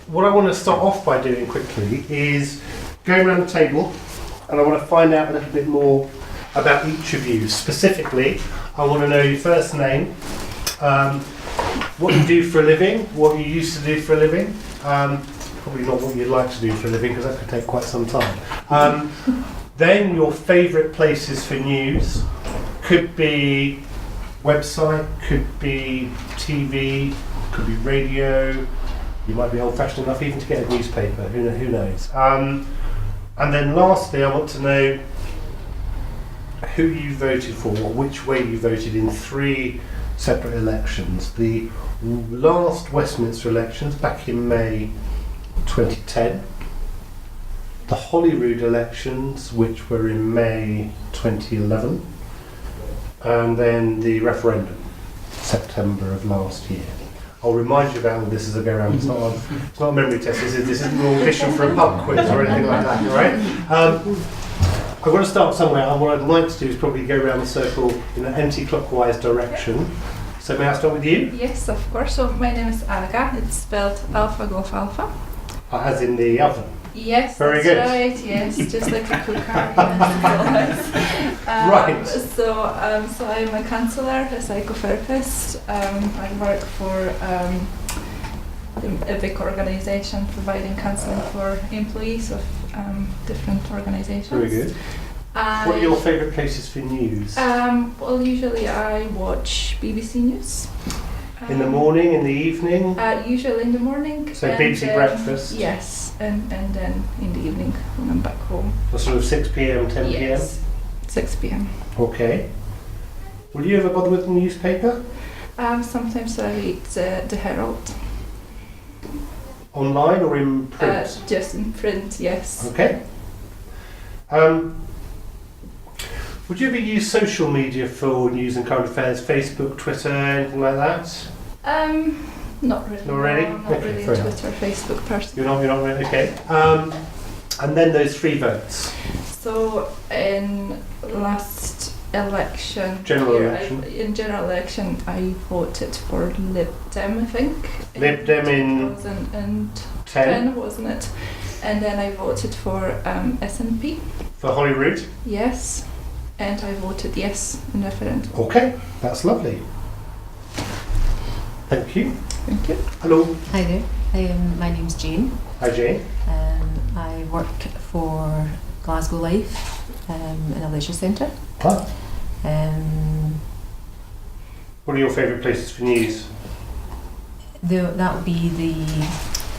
what I want to start off by doing quickly is going around the table, and I want to find out a little bit more about each of you. Specifically, I want to know your first name, what you do for a living, what you used to do for a living, probably not what you'd like to do for a living because that could take quite some time. Then your favourite places for news, could be website, could be TV, could be radio. You might be old-fashioned enough even to get a newspaper, who knows. And then lastly, I want to know who you voted for, or which way you voted in 3 separate elections. The last Westminster elections back in May 2010, the Holyrood elections, which were in May 2011, and then the referendum, September of last year. I'll remind you about all this as I go around. It's not a memory test. This isn't an audition for a pub quiz or anything like that. All right. I've got to start somewhere. And what I'd like to do is probably go around the circle in an anti-clockwise direction. So may I start with you? Yes, of course. So my name is Alga. It's spelled Alpha Golf Alpha. As in the oven. Yes, very that's good. Right. Yes, just like a cooker. Right. So I'm a counsellor, a psychotherapist. I work for a big organisation providing counselling for employees of different organisations. Very good. What are your favourite places for news? Well, usually I watch BBC News. In the morning, in the evening? Usually in the morning. So BBC Breakfast? Yes, and then in the evening when I'm back home. So sort of 6 p.m, 10 p.m? Yes, 6 p.m. Okay. Will you ever bother with the newspaper? Sometimes I read the Herald. Online or in print? Just in print, yes. Okay. Would you ever use social media for news and current affairs? Facebook, Twitter, anything like that? Not really. Not really? No, not Okay, really a fair Twitter, Facebook person. You're not really? Okay. And then those 3 votes. So in last election, General election. in general election, I voted for Lib Dem, I think. Lib Dem in 2010, wasn't it? And then I voted for SNP. For Holyrood? Yes. And I voted yes in referendum. Okay, that's lovely. Thank you. Thank you. Hello. Hi there, my name's Jane. Hi Jane. I work for Glasgow Life in a leisure centre. Hi. What are your favourite places for news? That would be the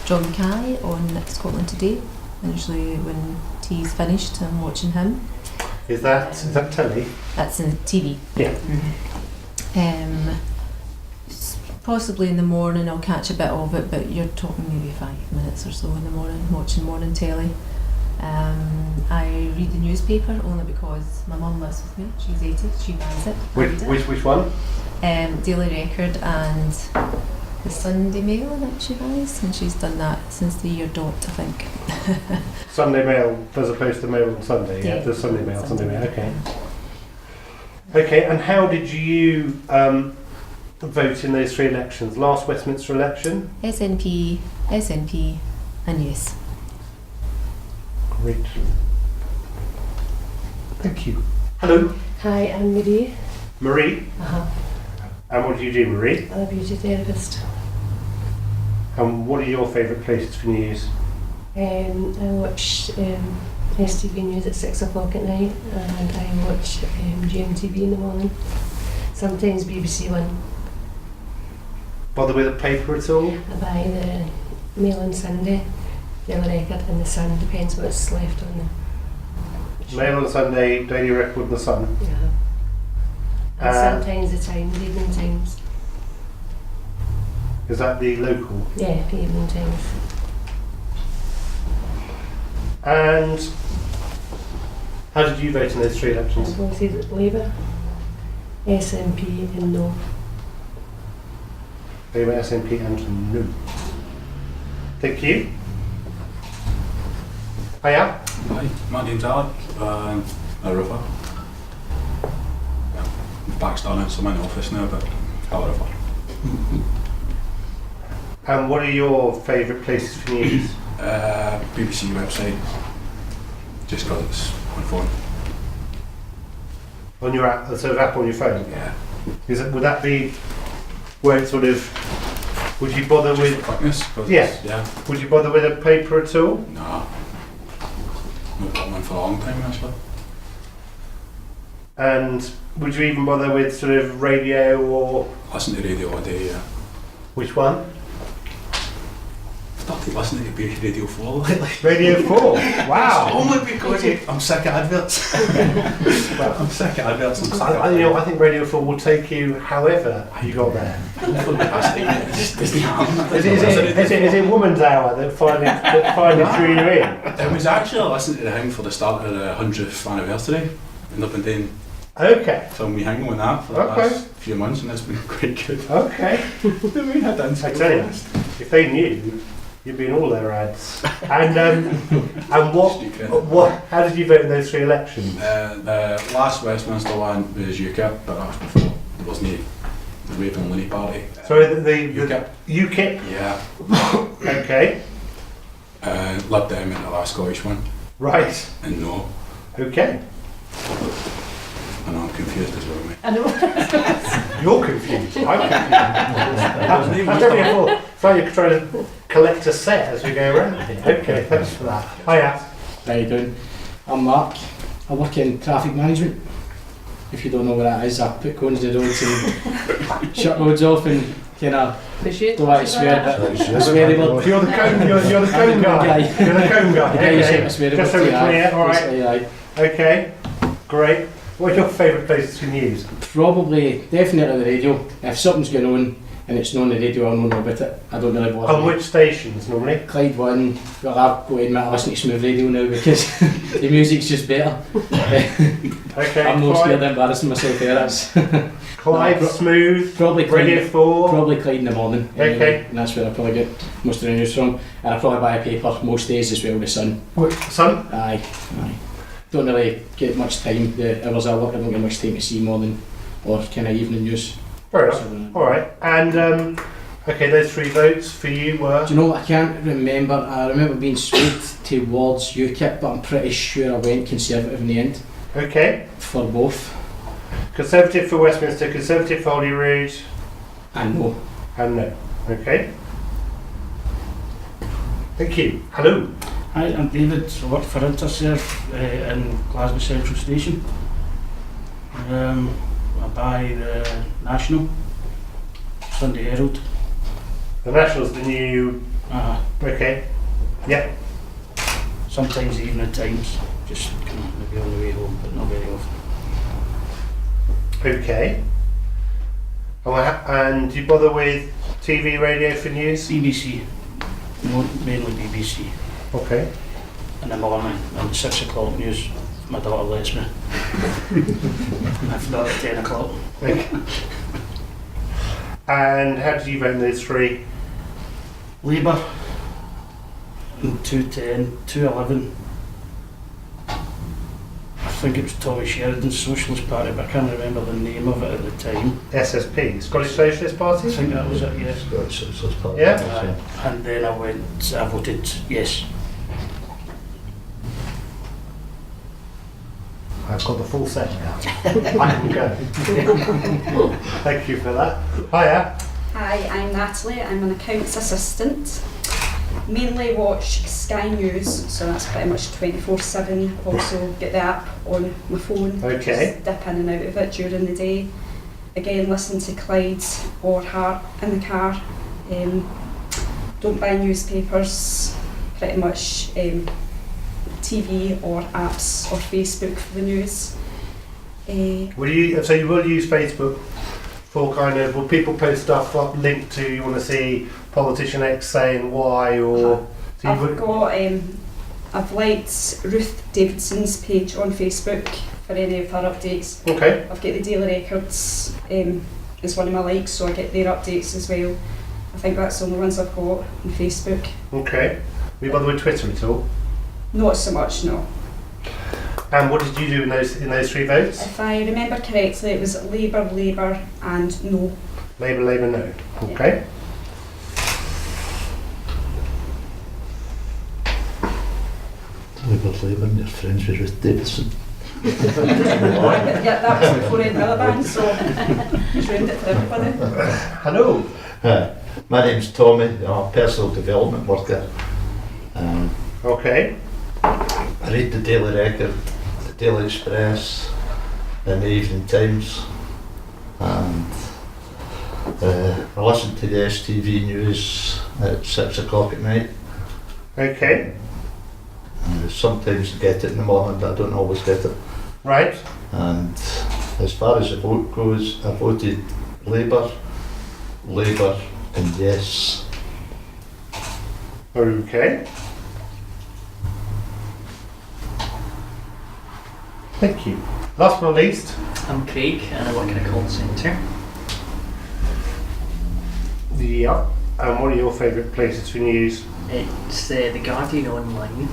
John Mackay on Scotland Today. And usually when tea's finished, I'm watching him. Is that telly? That's in TV. Yeah. Mm-hmm. Possibly in the morning I'll catch a bit of it, but you're talking maybe 5 minutes or so in the morning, watching morning telly. I read the newspaper only because my mum lives with me. She's 80, she buys it. Which one? Daily Record and the Sunday Mail, I think she buys, and she's done that since the year dot, I think. Sunday Mail as opposed to Mail on Sunday, yeah? The Sunday Mail, okay. Okay, and how did you vote in those 3 elections? Last Westminster election? SNP, and yes. Great. Thank you. Hello. Hi, I'm Marie. Marie? And what do you do, Marie? I'm a beauty therapist. And what are your favourite places for news? I watch STV News at 6 o'clock at night, and I watch GMTV in the morning. Sometimes BBC One. Bother with a paper at all? I buy the Mail on Sunday, Daily Record and the Sun, depends what's left on the Mail on Sunday, Daily Record and the Sun. Yeah. And sometimes the Times, Evening Times. Is that the local? Yeah, the Evening Times. And how did you vote in those 3 I elections? voted Labour, SNP and No. Labour, SNP and No. Thank you. Hiya. Hi, my name's Alec. I'm a roofer. Back's done it, so I'm in the office now, but I'm a roofer. And what are your favourite places for news? BBC website. Just because it's on phone. On your app, sort of app on your phone? Yeah. Would that be where it sort of, would you bother Just with, for quickness. 'Cause Yeah. it's- Yeah. would you bother with a paper at all? No. Not got one for a long time actually. And would you even bother with sort of radio or Listen to radio all day, yeah. which one? Started listening to Radio 4 lately. Radio 4? Wow! Only because I'm sick of adverts. I'm sick of adverts. I think Radio 4 will take you however you got there. Is it Woman's Hour that finally drew you in? It was actually listening to the thing for the start of the 100th anniversary, and I've been doing Okay, some wee hanging with that for the last few months, and it's been quite good. okay. I tell you, if they knew, you'd be in all their ads. And what? How did you vote in those 3 elections? The last Westminster one was UKIP, but that was before. There wasn't the Raven Looney Party. Sorry, the UKIP. UKIP. Yeah. Okay, Lib Dem in the last Scottish one, right. and no. Okay, And I'm confused as well, mate. I know. you're confused. I'm confused. That's only a thought. It's like you're trying to collect a set as we go around here. Okay, thanks for that. Hiya. How you doing? I'm Mark. I work in traffic management. If you don't know what that is, I put cones in the roads and shut roads off and kind of Appreciate don't like to swear, but I swear the word. You're the cone. You're the cone guy. You're the cone guy. The guy who said Okay. I swear the Just so word. we're clear. All right. Basically, aye. Okay. Great. What are your favourite places to news? Probably, definitely the radio. If something's going on and it's not on the radio, I'll know about it. I don't really bother. On which stations normally? Clyde 1, well I've got to admit I listen to smooth radio now because the music's just better. Okay. I'm not Clyde, scared of embarrassing myself there. That's Clyde, No, Smooth, probably Radio Clyde, 4. probably Clyde in the morning. Anyway, Okay. and that's where I probably get most of the news from. And I probably buy a paper most days as well, the Sun. Sun? Aye. Don't really get much time. The hours I work, I don't get much time to see morning or kind of evening news. Fair enough. So, All right. And okay, those 3 votes for you were. do you know what? I can't remember. I remember being swayed towards UKIP, but I'm pretty sure I went Conservative in the end Okay. for both. Conservative for Westminster, Conservative for Holyrood, And no. and no. Okay. Thank you. Hello. Hi, I'm David. I work for Interserve in Glasgow Central Station. I buy the National, Sunday Herald. The National's the new. Okay. Yep. Sometimes the Evening Times, just kind of maybe on the way home, but not very often. Okay. And do you bother with TV, radio for news? BBC, mainly BBC. Okay. In the morning, and the 6 o'clock news, my daughter lets me. If not at 10 o'clock. Okay. And how did you vote in those 3? Labour, in 210, 211. I think it was Tommy Sheridan's Socialist Party, but I can't remember the name of it at the time. SSP, Scottish Socialist Party? I think that was it, yes. Yeah. And then I voted yes. I've got the full set now. I can go. Thank you for that. Hiya. Hi, I'm Natalie. I'm an accounts assistant. Mainly watch Sky News, so that's pretty much 24/7. Also get the app on my phone. Okay. Just dip in and out of it during the day. Again, listen to Clyde or Heart in the car. Don't buy newspapers. Pretty much TV or apps or Facebook for the news. So you will use Facebook for kind of, will people post stuff up linked to, you want to see politician X saying Y or... So you would, I've liked Ruth Davidson's page on Facebook for any of her updates. okay. I've got the Daily Records as one of my likes, so I get their updates as well. I think that's the only ones I've got on Facebook. Okay. Will you bother with Twitter at all? Not so much, no. And what did you do in those 3 votes? If I remember correctly, it was Labour, and no. Labour, no. Okay. were Labour and you're friends with Ruth Davidson. Yeah, that was before any other band, so he's ruined it for everybody. Hello. My name's Tommy, I'm a personal development worker. Okay. I read the Daily Record, the Daily Express, and the Evening Times, and I listen to the STV news at 6 o'clock at night. Okay. Sometimes I get it in the morning, but I don't always get it. Right. And as far as the vote goes, I voted Labour, and yes. Okay. Thank you. Last but not least. I'm Craig and I work in a call centre. Yeah. And what are your favourite places for news? It's The Guardian online,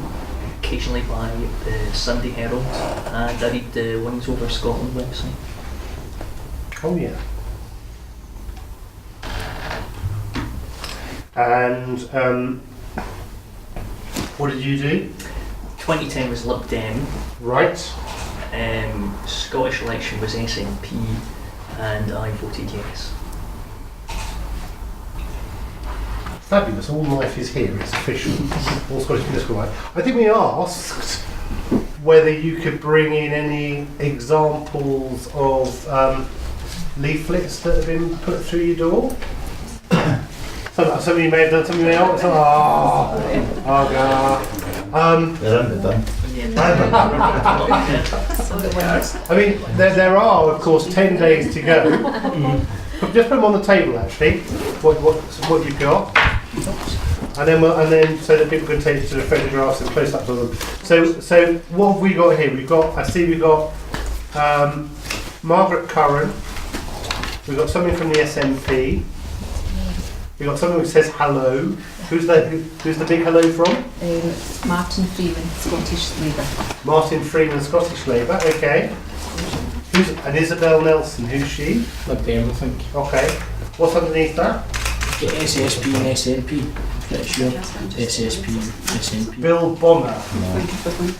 occasionally by the Sunday Herald, and I read the Wings Over Scotland website. Oh yeah. And what did you do? 2010 was Lib Dem, Right. Scottish election was SNP, and I voted yes. Fabulous. All life is here. It's official. All Scottish political life. I think we asked whether you could bring in any examples of leaflets that have been put through your door. Some of you may have done, some of you may not. They're in the bin. I mean, there are, of course, 10 days to go. Just put them on the table, actually. What you've got, and then so that people can take sort of photographs and close-ups of them. So what have we got here? We've got Margaret Curran. We've got something from the SNP. We've got something which says hello. Who's the big hello from? Martin Freeman, Scottish Labour. Martin Freeman, Scottish Labour. Okay. And Isabel Nelson, who's she? Lib Dem, I think. Okay. What's underneath that? Get SSP and SNP. Pretty sure. SSP, SNP. Bill Bonner.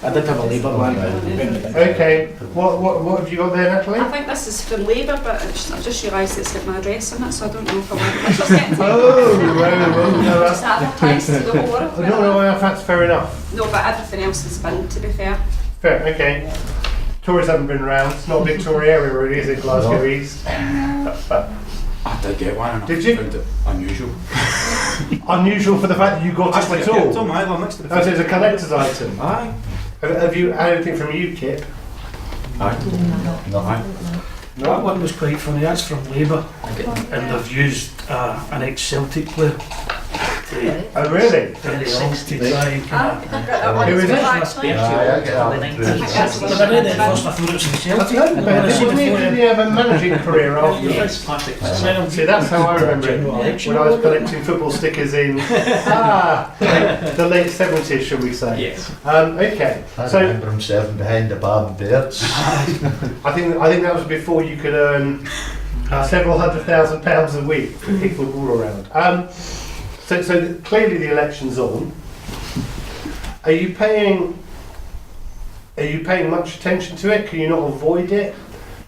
I did have a Labour one, but it went in the bin. Okay. What have you got there, Natalie? I think this is from Labour, but I just realised it's got my address on it, so I don't know if I want to get into No, Just advertise to the whole world. no, that's fair enough. No, but everything else has been, to be fair. Fair, okay. Tories haven't been around. It's not a big Tory area, really, is it, Glasgow East? I did get one and Did I you? found it unusual. Unusual for the fact that you got it at all. It's on my one next to the Oh, so it's a collector's item. Aye. Have you had anything from you, Kip? Aye. No. Aye. That one was quite funny. That's from Labour, and they've used an ex-Celtic player to Oh, really? very old to try and kind of. Who is it? I get that. When I read it first, I thought it was from Celtic. But And when I seen didn't it he have a managing career after? Yes, classic. See, that's how I remember it. When I was collecting football stickers in the late 70s, shall we say? Yes. Okay. I So remember him serving behind the bar and birds. I think that was before you could earn several £100,000 a week for people all around. So clearly the election's on. Are you paying much attention to it? Can you not avoid it?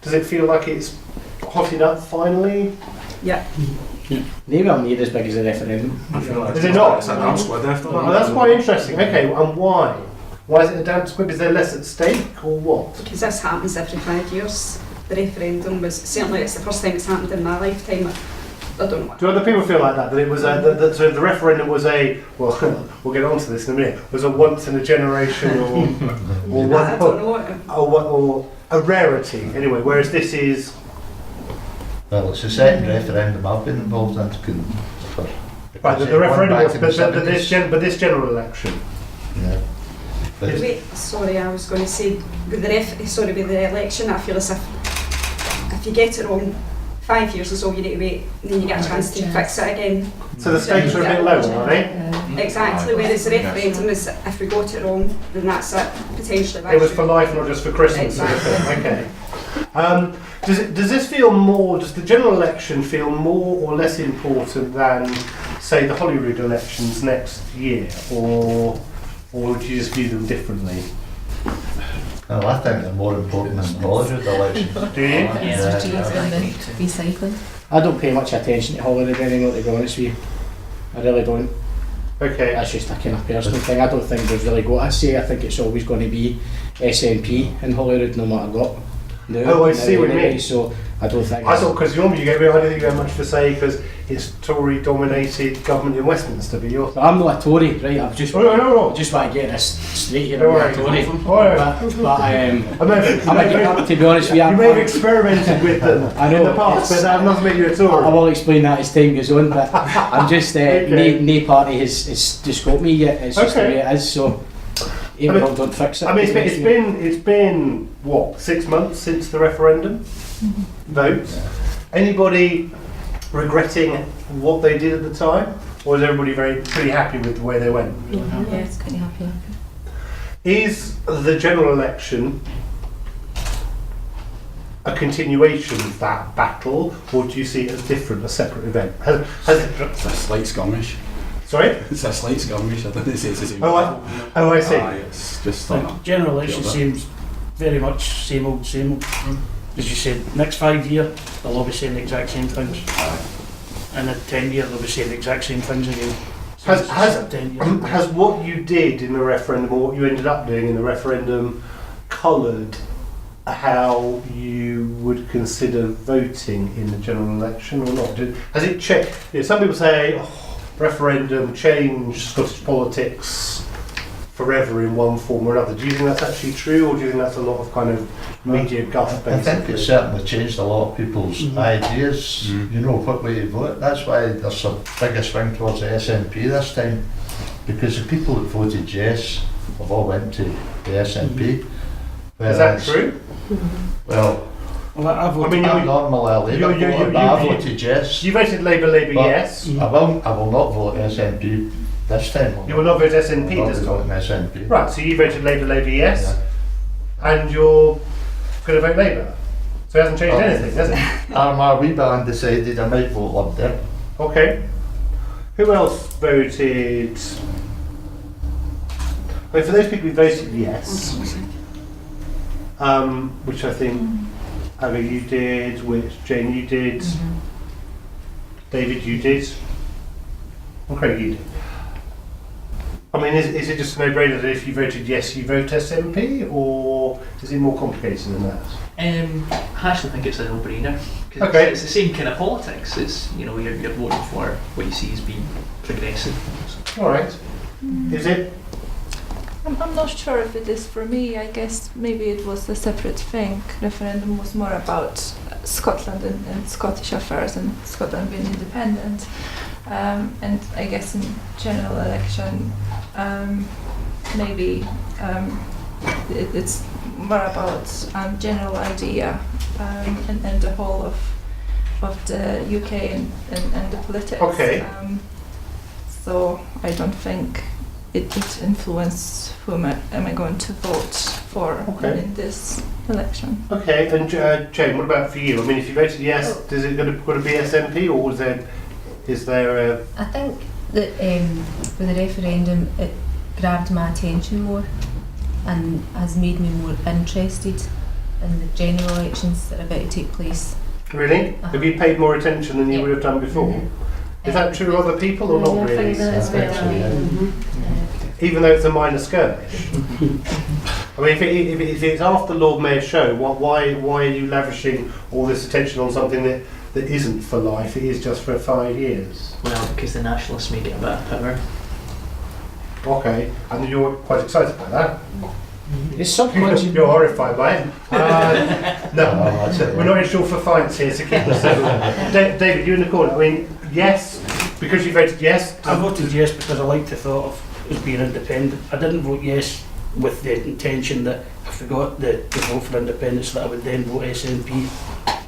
Does it feel like it's hotting up finally? Yeah. They will need as big as a referendum. Is it not? It's a damn squid after Oh, that's quite interesting. Okay, and why? Why is it a damn squib? Is there less at stake or what? Because this happens every 5 years. The referendum was, certainly it's the first time it's happened in my lifetime. I don't know what. Do other people feel like that? That it was so the referendum was well, we'll get on to this in a minute. Was a once in a generation or I don't know. or a rarity anyway. Whereas this is Well, it's the second referendum I've been involved in. right. The referendum was, but this general election. Yeah. But Wait, sorry, I was going to say with the election, I feel as if you get it wrong, 5 years is all you need to wait, and then you get a chance to fix it again. So the stakes are a bit lower, are they? Exactly. Whereas the referendum is, if we got it wrong, then that's it, potentially. It was for life, not just for Christmas. Sort of thing. Okay. Does this feel more? Does the general election feel more or less important than, say, the Holyrood elections next year, or or would you just view them differently? Well, I think they're more important than the Holyrood election. Do you? Yeah, Recycling. I don't pay much attention to Holyrood anymore, to be honest with you. I really don't. Okay. That's just a kind of personal thing. I don't think there's really got a say. I think it's always going to be SNP in Holyrood no matter what. Oh, I see what you mean. So I don't think. I thought because normally you get, I don't think you have much to say because it's Tory-dominated government in Westminster, but you're. I'm not a Tory, right? I've just. Oh, no. I just want to get this straight here. Don't I'm not worry. a Tory. Oh, To be honest with you, you may have experimented with them I know, in the past, but that doesn't make you a Tory. I will explain that as time goes on, but I'm just Okay. no party has just got me yet. It's just the way it is. So don't fix it. I mean, it's been what, 6 months since the referendum vote. Anybody regretting what they did at the time, or is everybody pretty happy with the way they went? Yeah, it's kind of happy. Is the general election a continuation of that battle, or do you see it as different, a separate event? It's a slight skirmish. Sorry? It's a slight skirmish. I didn't say it's the same. I see. It's just The general election seems very much same old, same old. As you said, next 5 years they'll all be saying the exact same things. And in 10 years they'll be saying the exact same things again. Has what you did in the referendum, or what you ended up doing in the referendum, coloured how you would consider voting in the general election or not? Has it checked? Some people say referendum changed Scottish politics forever in one form or another. Do you think that's actually true, or do you think that's a lot of kind of media guff? I think it certainly changed a lot of people's ideas, you know, what way you vote. That's why there's a bigger swing towards the SNP this time, because the people that voted yes have all went to the SNP. Is that true? Well, I voted. I'm normally a Labour voter, but I voted yes. You voted Labour yes. I will not vote SNP this time. You will not vote SNP this time? SNP. Right, so you voted Labour yes, and you're going to vote Labour. So it hasn't changed anything, has it? I'm a wee bit undecided. I might vote Lib Dem. Okay. Who else voted? Well, for those people who voted yes, which I think Abby you did, which Jane you did, David you did, and Craig you did. I mean, is it just a no-brainer that if you voted yes, you vote SNP, or is it more complicated than that? I actually think it's a no-brainer. Okay. It's the same kind of politics. It's, you know, you're voting for what you see as being progressive. All right. Is it? I'm not sure if it is for me. I guess maybe it was a separate thing. Referendum was more about Scotland and Scottish affairs and Scotland being independent. And I guess in general election, maybe it's more about general idea and the whole of the UK and the politics. Okay. So I don't think it influences whom am I going to vote for in this election. Okay, and Jane, what about for you? I mean, if you voted yes, is it going to be SNP, or is there a... I think that with the referendum it grabbed my attention more and has made me more interested in the general elections that are about to take place. Really? Have you paid more attention than you would have done before? Is that true of other people or not really? I think that as well. Even though it's a minor skirmish? I mean, if it's after Lord Mayor's show, why are you lavishing all this attention on something that isn't for life, it is just for 5 years? Well, because the nationalists may get a bit of power. Okay, and you're quite excited by that? It's sometimes You're horrified by it? No, we're not in short for fights here, so keep us civil. David, you in the corner. I mean, yes, because you voted yes. I voted yes because I liked the thought of us being independent. I didn't vote yes with the intention that I forgot the vote for independence, that I would then vote SNP.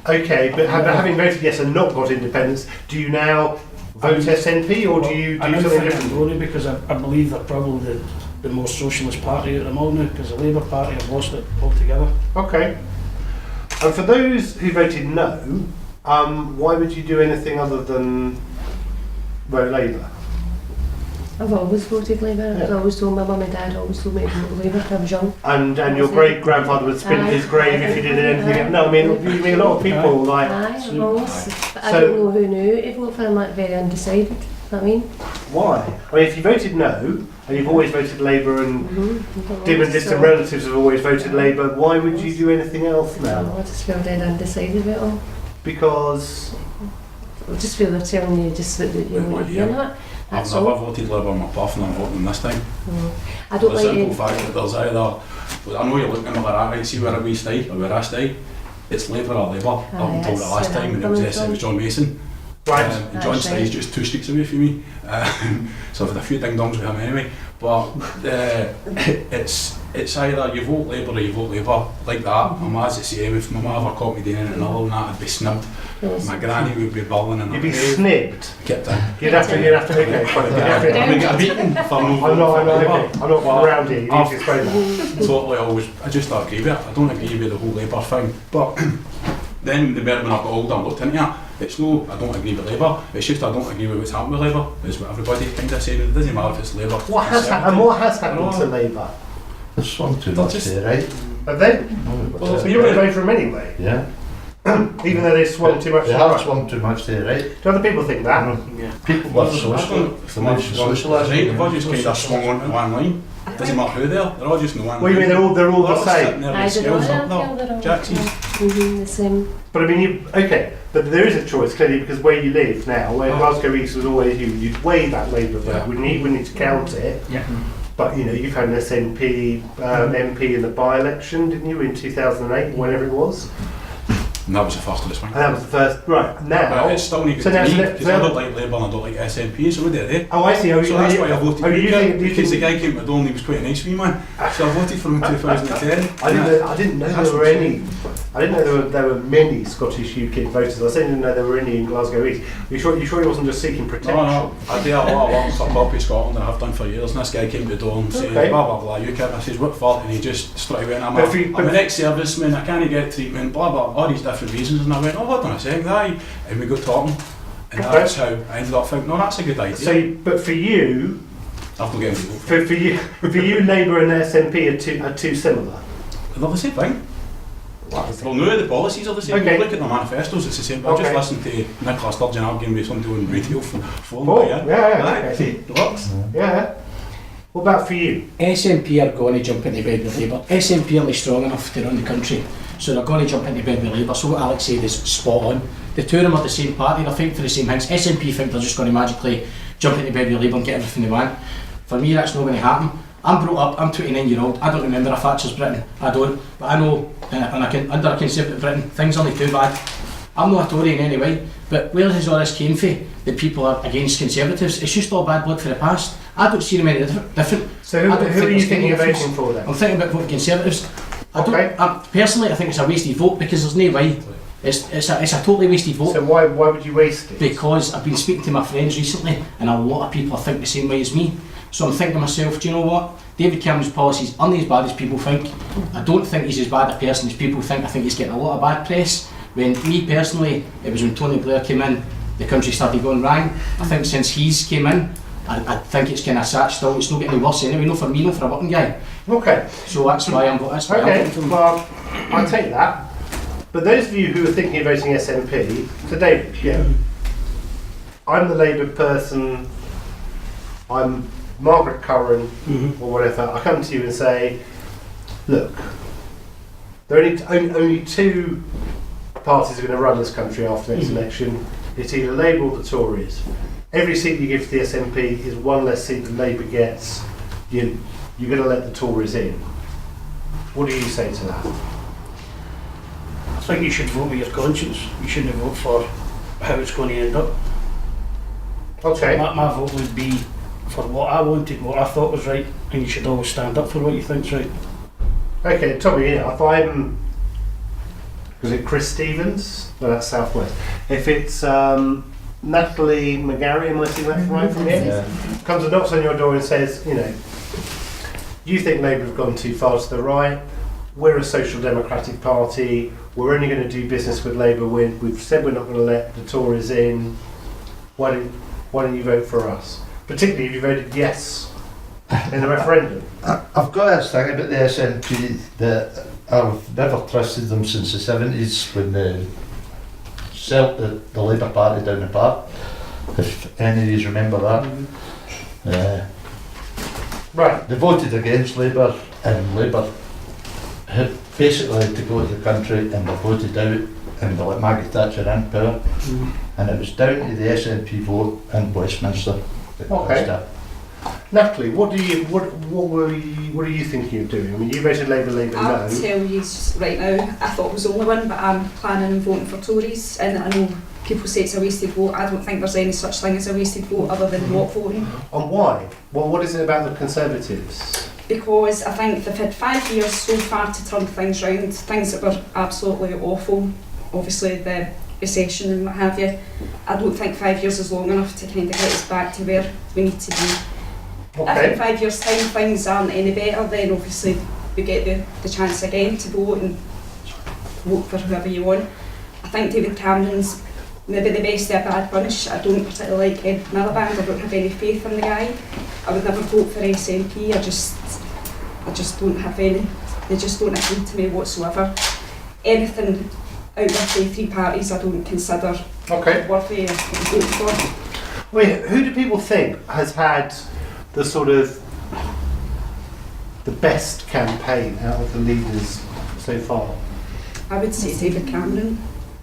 Okay, but having voted yes and not got independence, do you now vote SNP, or do you do something different? Only because I believe they're probably the most socialist party out of them all now, because the Labour Party have lost it altogether. Okay. And for those who voted no, why would you do anything other than vote Labour? I've always voted Labour. I've always told my mum and dad, always told me to vote Labour when I was young. And your great grandfather would spin his grave if you did anything. No, I mean a lot of people like. Aye, I've always. But I So- don't know who knew to vote for him, like very undecided. You know what I mean? Why? I mean, if you voted no, and you've always voted Labour, and dim and distant relatives have always voted Labour, why would you do anything else now? I just feel dead undecided about it all. Because I just feel they're telling you just that you know what you're not. I've That's never all. voted Labour in my puff and I'm voting this time. I For don't the like simple it. fact that there's either, well, I know you're looking at where I right, see where we stay or where I stay, it's Labour or Labour up Aye, until the that's last where time I'm when it was, coming it from. was John Mason. right, And John That's stays right. just 2 streets away from me, so I've had a few ding dongs with him anyway. But it's either you vote Labour or you vote Labour, like that. My ma's the same. If my ma ever caught me doing another one, that I'd be snubbed. My granny would be bawling in her you'd be grave. snibbed. Kept in. You'd have to. Okay, fine. You'd have to- I'm gonna get a beating for no I'm not. voting for Okay. Labour. I'm not But around here. You need to explain that. Totally, I just don't agree with it. I don't agree with the whole Labour thing. But then when I got older and looked into it, it's no, I don't agree with Labour. It's just I don't agree with what's happened with Labour. Is what everybody kind of saying. It doesn't matter if it's Labour. What has happened? And what has happened to Labour? There's swung too They're much just- here, right? Have they? Well, So you're going to vote for them anyway, Yeah. even though they swung too much. They to the have right. swung too much there, right? Do other people think that? Yeah. People Well, love I social. don't- They love socialism. Right, they've all just kind of swung onto one line. Doesn't matter who they are. They're all just in one Well, you mean line. they're all the They're same? sitting there with I don't scales know. up Yeah, there. they're all Jacksies. the same. But I mean, but there is a choice clearly because where you live now, where Glasgow East was always you'd weigh that Labour vote. Yeah. We need to count it. Yeah. But you know, you've had an SNP MP in the by-election, didn't you, in 2008, whenever it was? And that was the first of the swing. And that was the first. Right now. But it's still not good So to now- me so now- because I don't like Labour and I don't like SNP, so what do I do? Oh, I see. So that's why I voted do you UKIP, think? because the guy came to the door and he was quite a nice wee man. So I voted for him in 2010. I didn't know That's there were any. I didn't know there were many Scottish UKIP voters. I certainly didn't know there were any in Glasgow East. You sure he wasn't just seeking protection? No, I do a lot of work for Poppy Scotland, I have done for years, and this guy came to the door and said, Okay. blah blah blah, UKIP. I says, what for? And he just straight away, I'm But if you- an ex-serviceman, I can't get treatment, blah blah, all these different reasons. And I went, oh, hold on a second, aye. And we got talking, and Okay. that's how I ended up thinking, no, that's a good idea. So, but for you, I've not getting to vote. for you, Labour and SNP are too similar. They're the same thing. Well, no, the policies are the same. Okay. Look at the manifestos, it's the same. I Okay. just listened to Nicola Sturgeon arguing with somebody on radio phone. Oh, Yeah. yeah, Aye, okay. see, it works. Yeah. What about for you? SNP are going to jump into bed with Labour. SNP aren't strong enough to run the country, so they're going to jump into bed with Labour. So what Alex said is spot on. The two of them are the same party, they're fighting for the same things. SNP think they're just going to magically jump into bed with Labour and get everything they want. For me, that's not going to happen. I'm brought up, I'm 29-year-old, I don't remember a Thatcher's Britain, I don't, but I know under a Conservative Britain, things aren't too bad. I'm not a Tory in any way, but where has all this came from? That people are against Conservatives, it's just all bad blood for the past. I don't see them any different. So I who don't are think you there's thinking of any voting for then? I'm thinking about voting Conservatives. Okay. Personally, I think it's a wasted vote because there's no way. It's a totally wasted vote. So why would you waste it? Because I've been speaking to my friends recently and a lot of people think the same way as me. So I'm thinking to myself, do you know what? David Cameron's policies aren't as bad as people think. I don't think he's as bad a person as people think. I think he's getting a lot of bad press. When me personally, it was when Tony Blair came in, the country started going wrong. I think since he's came in, I think it's kind of sat still. It's not getting any worse anyway, no for me, no for a working guy. Okay. So that's why I'm voting for Okay. him. Well, I'll take that. But those of you who are thinking of voting SNP, so David, yeah, I'm the Labour person. I'm Margaret Curran or whatever. I come to you and say, look, there are only two parties are going to run this country after the next election. It's either Labour or the Tories. Every seat you give to the SNP is one less seat than Labour gets. You're going to let the Tories in. What do you say to that? I think you should vote with your conscience. You shouldn't vote for how it's going to end up. Okay. My vote would be for what I wanted, what I thought was right, and you should always stand up for what you think's right. Okay, Tommy, yeah, if I'm... Was it Chris Stevens? No, that's Southwest. If it's Natalie McGarry, am I seeing that right from here? Yeah. Comes and knocks on your door and says, you know, you think Labour have gone too far to the right, we're a social democratic party, we're only going to do business with Labour, we've said we're not going to let the Tories in, why don't you vote for us? particularly if you voted yes in the referendum. I've got this thing about the SNP that I've never trusted them since the 70s when they sold the Labour Party down the park, if any of you remember that. Right. They voted against Labour, and Labour had basically had to go to the country and were voted out, and they let Maggie Thatcher in power. And it was down to the SNP vote in Westminster that caused that. Natalie, what are you thinking of doing? I mean, you voted Labour no. I'll tell you right now, I thought it was the only one, but I'm planning on voting for Tories, and I know people say it's a wasted vote. I don't think there's any such thing as a wasted vote other than not voting. And why? Well, what is it about the Conservatives? Because I think they've had 5 years so far to turn things round, things that were absolutely awful, obviously the recession and what have you. I don't think 5 years is long enough to kind of get us back to where we need to be. If in 5 years' time things aren't any better, then obviously we get the chance again to vote and vote for whoever you want. I think David Cameron's maybe the best of a bad bunch. I don't particularly like Ed Miliband, I don't have any faith in the guy. I would never vote for SNP, I just don't have any, they just don't appeal to me whatsoever. Anything out of the three parties I don't consider worthy of voting for. Wait, who do people think has had the sort of the best campaign out of the leaders so far? I would say David Cameron.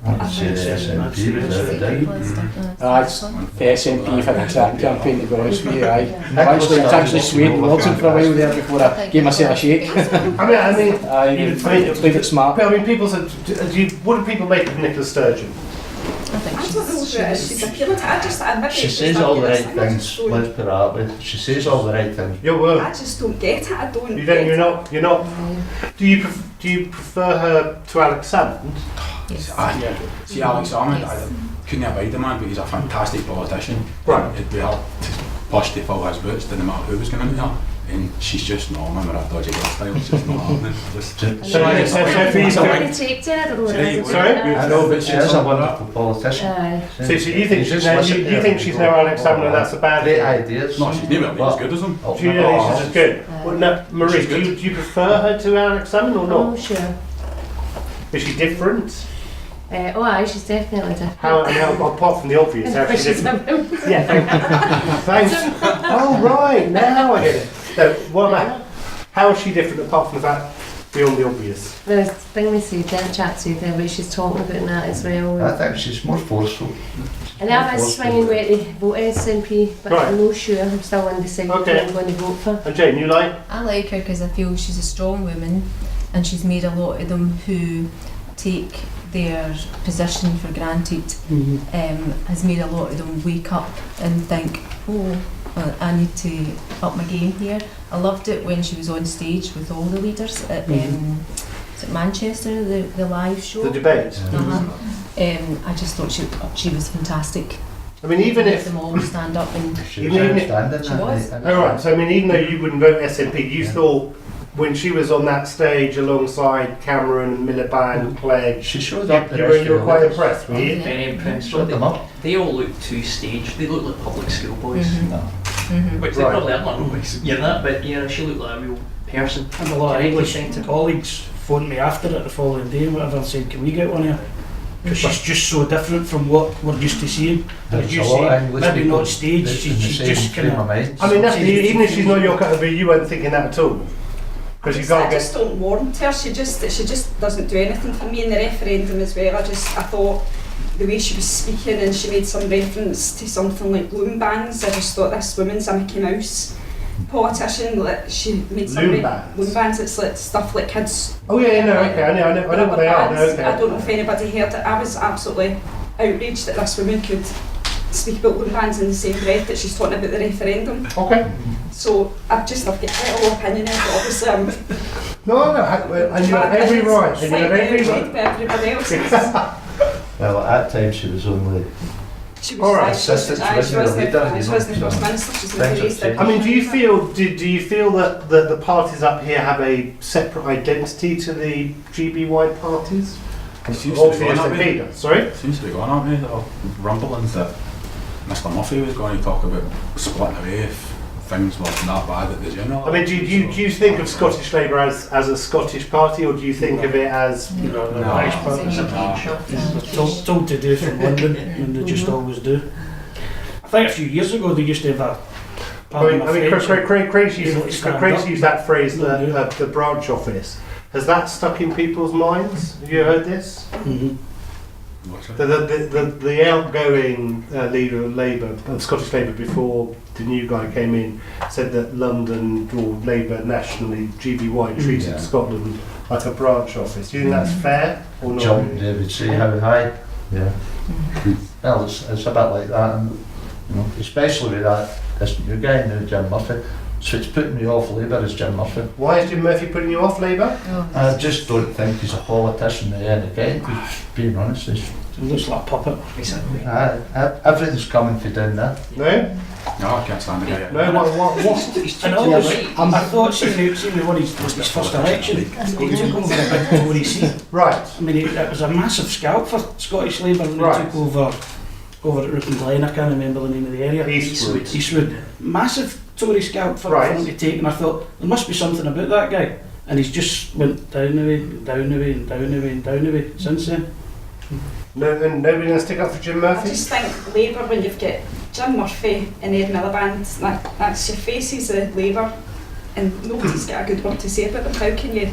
I'd say the SNP without a doubt. It's the SNP for the exact campaign, to be honest with you. I've actually swayed Lawton for a while there before I gave myself a shake. I mean, leave it smart. But I mean, people said, what do people make of Nicola Sturgeon? I think I don't know who it is. She's appealing to. She says all the right things. Let's put it that way. She says all the right things. I just don't get it. I don't. You're not. Do you prefer her to Alex Salmond? Yes. See, Alex Salmond, I couldn't abide the man, but he's a fantastic politician. Right. It'd be hard to push to fill his boots, didn't matter who was going into her. And she's just not on with a dodgy hairstyle, it's just not happening. I know, but she is a wonderful politician. So you think she's now Alex Salmond and that's a bad thing? Ideas. No, she's never as good as him. She's as good. Well, no, Marie, do you prefer her to Alex Salmond or not? Oh, sure. Is she different? Aye, she's definitely different. How, apart from the obvious, how she's different? Yeah, thanks. Oh, right, now I get it. So, what about, how is she different apart from the fact, beyond the obvious? The thing we said, that chat said there, but she's talking about that as well. I think she's more forceful. And I was swinging where to vote SNP, but I'm not sure, I'm still undecided who I'm going to vote for. And Jane, you like? I like her because I feel she's a strong woman and she's made a lot of them who take their position for granted, has made a lot of them wake up and think, oh, well, I need to up my game here. I loved it when she was on stage with all the leaders at is it Manchester, the live show? The debate. I just thought she was fantastic. I mean, even if them all stand up and she was. Oh, right. So I mean, even though you wouldn't vote SNP, you thought when she was on that stage alongside Cameron, Miliband, Clegg, she showed up. You were quite impressed, were you? Very impressed. They all look too staged. They look like public schoolboys. Which they probably are not always. You're that, but you know, she looked like a real person. And a lot of English colleagues phoned me after it the following day and whatever and said, can we get one here? Because she's just so different from what we're used to seeing. As you say, maybe not staged, she's just kind of... I mean, even if she's not your category, you weren't thinking that at all? Because you can't I just don't warrant her, she just doesn't do anything for me in the referendum as well. I thought the way she was speaking and she made some reference to something like loom bands, I just thought this woman's a Mickey Mouse politician. Like, she made some loom bands, it's like stuff like kids. Oh yeah, no, okay, I know what they are. No, okay. I don't know if anybody heard it. I was absolutely outraged that this woman could speak about loom bands in the same breath that she's talking about the referendum. Okay. So I've got quite a low opinion of it, but obviously I'm... No, and you have every right. And you have every right. Everybody else's. Well, at times she was only... She was assistant, she wasn't the leader. She was the First Minister, she's never raised it. I mean, do you feel that the parties up here have a separate identity to the GB-wide parties? It seems to be Sorry? Seems to be going on, rumblings that Mr Murphy was going to talk about splitting away if things weren't that bad at the general. I mean, do you think of Scottish Labour as a Scottish party, or do you think of it as... No, No. Irish parties are told to do from London, and they just always do. I think a few years ago they used to have a... Craig used that phrase, the branch office. Has that stuck in people's minds? Have you heard this? Mm-hmm. The outgoing leader of Labour, of Scottish Labour before the new guy came in, said that London, or Labour nationally, GBY, treated Scotland like a branch office. Do you think that's fair or not? Jump, they would say how high. Yeah. Well, it's a bit like that, and you know, especially with this new guy now, Jim Murphy. So it's putting me off Labour is Jim Murphy. Why is Jim Murphy putting you off Labour? I just don't think he's a politician at any kind, being honest. He looks like a puppet. Exactly. Everything's coming from down there. No? No, I can't stand the guy. No, what? And I thought, seeing when his first election, he took over a big Tory seat. Right. I mean, it was a massive scalp for Scottish Labour when he took over at Rupin Glen. I can't remember the name of the area. Eastwood. Massive Tory scalp for him to take, and I thought there must be something about that guy, and he's just went down the way, down the way, and down the way, and down the way since then. No, and nobody going to stick up for Jim Murphy? I just think Labour, when you've got Jim Murphy and Ed Miliband, that's your faces of Labour, and nobody's got a good word to say about them. How can you?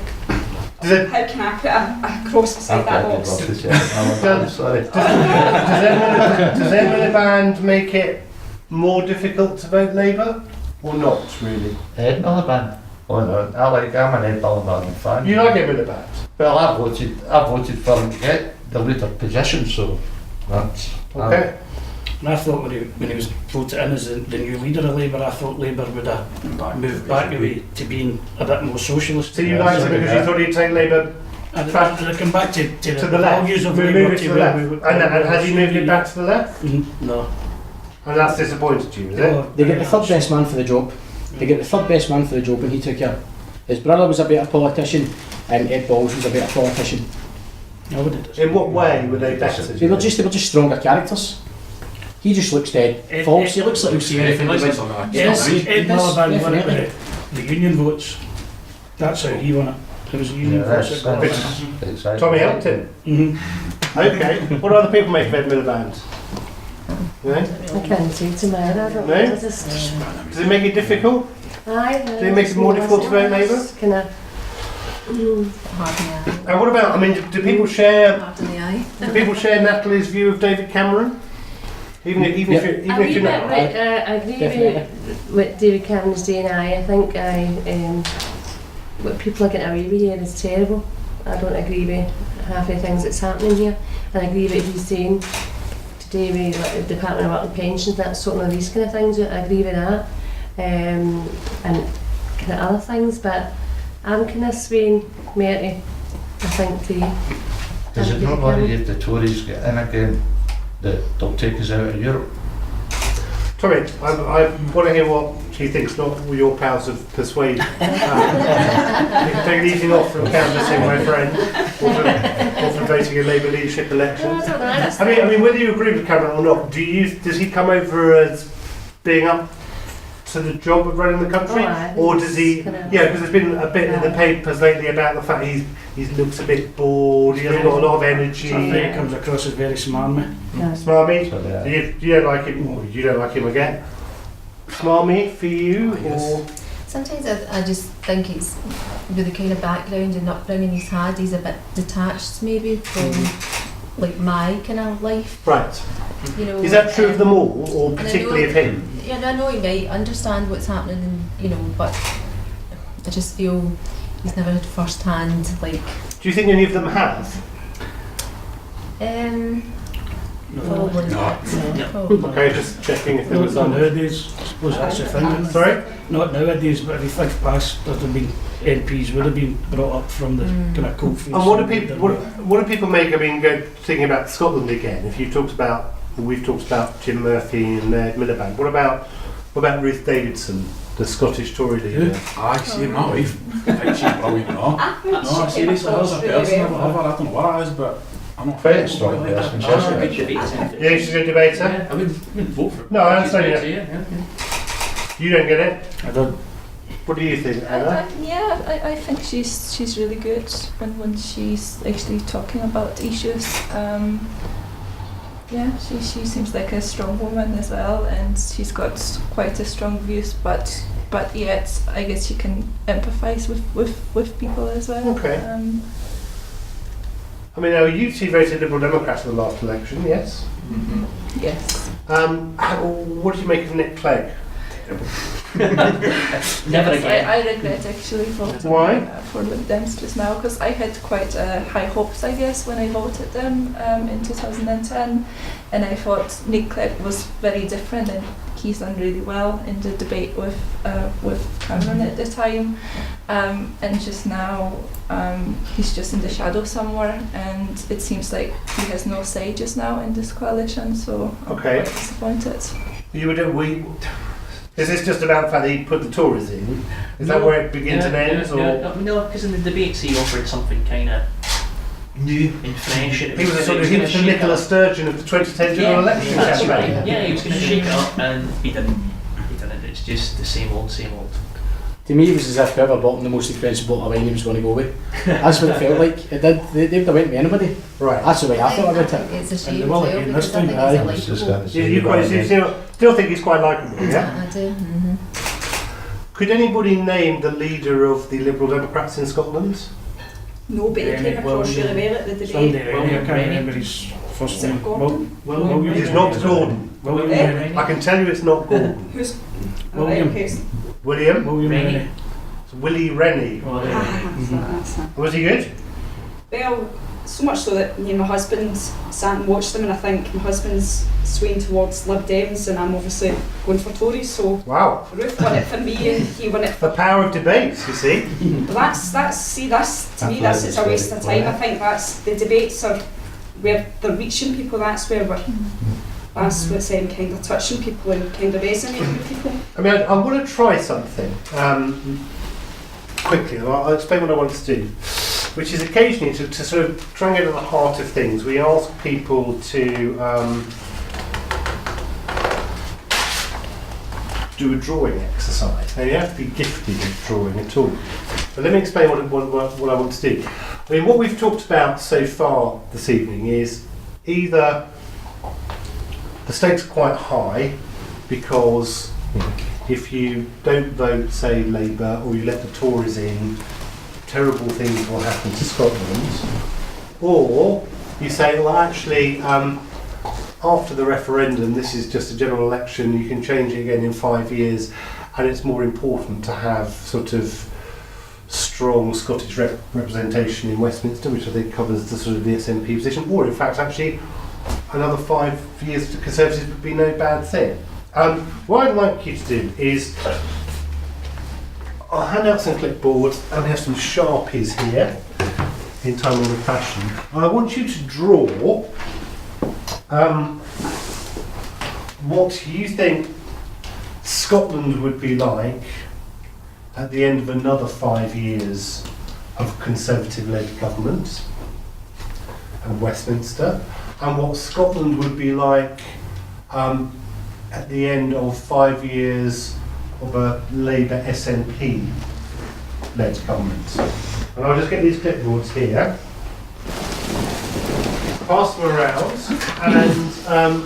How can I put a cross beside that box? I'm sorry. Does Ed Miliband make it more difficult to vote Labour, or not really? Ed Miliband? Oh no, I'm an Ed Miliband fan. You like Ed Miliband? Well, I voted for him to get the leader position, so that's... Okay. And I thought when he was voted in as the new leader of Labour, I thought Labour would have moved back away to being a bit more socialist. So you liked it because you thought he'd take Labour... And come back to the left, values of move Labour it to the left. And has he moved it back to the left? No. And that's disappointed you, is it? They get the third best man for the job. They get the third best man for the job when he took it. His brother was a better politician, and Ed Balls was a better politician. In what way were they better? They were just stronger characters. He just looks dead false. He looks like he'll see anything. Yes, Ed Miliband won it the union votes. That's how he won it. There was a union votes. Tommy helped him. Okay. What do other people make of Ed Miliband? No? I can't say tomorrow. I don't know. Does it make it difficult? Aye. Does it make it more difficult to vote Labour? And what about? I mean, do people share? Do people share Natalie's view of David Cameron? Even if you're not. I agree with what David Cameron's doing. I think what people are getting away with here is terrible. I don't agree with half the things that's happening here, and I agree with what he's saying today with like, the Department of Work and Pensions, that sort of these kind of things. I agree with that, and kind of other things. But I'm kind of swaying Murty, I think, to. Is it not like if the Tories get in again that they'll take us out of Europe? Tommy, I want to hear what she thinks, not your powers of persuade. You can take it easy off from canvassing, my friend, or from voting in Labour leadership elections. I mean, whether you agree with Cameron or not, does he come over as being up to the job of running the country, or does he? Yeah, because there's been a bit in the papers lately about the fact he looks a bit bored. He hasn't got a lot of energy. I think he comes across as very smarmy. Smarmy? You don't like him, or you don't like him again? Smarmy for you, or? Sometimes I just think it's with the kind of background and upbringing he's had, he's a bit detached maybe from like my kind of life. Right. You know, is that true of them all, or particularly of him? Yeah, I know he might understand what's happening, and, you know, but I just feel he's never had first-hand, like... Do you think any of them have? Probably not. No. Okay, just checking if there was some... Nowadays, I suppose that's the thing. Sorry? Not nowadays, but if you think past, there'd have been MPs would have been brought up from the kind of cold face. And what do people make? I mean, thinking about Scotland again. If you talked about, we've talked about Jim Murphy and Miliband. What about Ruth Davidson, the Scottish Tory leader? I see my wife. I think she's brilliant, no, seriously, as a person, I love her. I don't know what it is, but I'm not Very strong person, I'm a Chester. good debater. Yeah, she's a debater. Yeah, I would vote for. No, I understand you. Yeah. You don't get it. I don't. What do you think, Anna? I think she's really good when she's actually talking about issues. Yeah, she seems like a strong woman as well, and she's got quite a strong views, but yet I guess she can empathise with people as well. Okay. I mean, now you two voted Liberal Democrat in the last election, yes? Yes. What did you make of Nick Clegg? Never Yes, again. I regret actually voting Why? For Lib Dems just now, because I had quite high hopes, I guess, when I voted them in 2010, and I thought Nick Clegg was very different, and he's done really well in the debate with Cameron at the time, and just now he's just in the shadow somewhere, and it seems like he has no say just now in this coalition, so I'm Okay. quite disappointed. Is this just about the fact that he put the Tories in? Is that where it begins and ends? No, because in the debates he offered something kind of new and fresh. He was the Nicola Sturgeon of the 2010 general election That's campaign. right. Yeah, he was going to shake it up, and he didn't. It's just the same old, same old. To me, it was as if whoever bought him the most expensive bottle of wine he was going to go with. That's what it felt like. It did. They never went with anybody. Right. That's the way I felt about it. It's a And shame they will too, again because this I think time. he's a I was just likeable. going to say. You quite still think he's quite likeable, yeah? I do. Could anybody name the leader of the Liberal Democrats in Scotland? Nobody Rennie came across William. really well at the debate. Sunday, I can't Rennie. remember his first Is it name. Gordon? William. It's not Gordon. William Eh? Rennie. I can tell you it's not Gordon. Who's William. okay, so- William? William Rennie. Rennie. It's Willie Rennie. that's that. Was he good? Well, so much so that my husband sat and watched them, and I think my husband's swaying towards Lib Dems, and I'm obviously going for Tories. So Wow. Ruth won it for me, and he won it for. The power of debates, you see. But that's to me that's it's a waste of time. I think that's the debates are where they're reaching people. That's where that's what's kind of touching people and kind of resonating with people. I mean, I want to try something quickly, and I'll explain what I want to do, which is occasionally to sort of try and get at the heart of things. We ask people to do a drawing exercise. Now, you have to be gifted at drawing at all. But let me explain what I want to do. I mean, what we've talked about so far this evening is either the stakes are quite high because if you don't vote, say, Labour, or you let the Tories in, terrible things will happen to Scotland. Or you say, well, actually, after the referendum, this is just a general election, you can change it again in 5 years, and it's more important to have sort of strong Scottish representation in Westminster, which I think covers the sort of the SNP position, or in fact, actually, another 5 years to Conservatives would be no bad thing. What I'd like you to do is, I'll hand out some clipboards and we have some Sharpies here in time-honored fashion. I want you to draw what you think Scotland would be like at the end of another 5 years of Conservative-led government and Westminster, and what Scotland would be like at the end of 5 years of a Labour SNP led government. And I'll just get these clipboards here, pass them around, and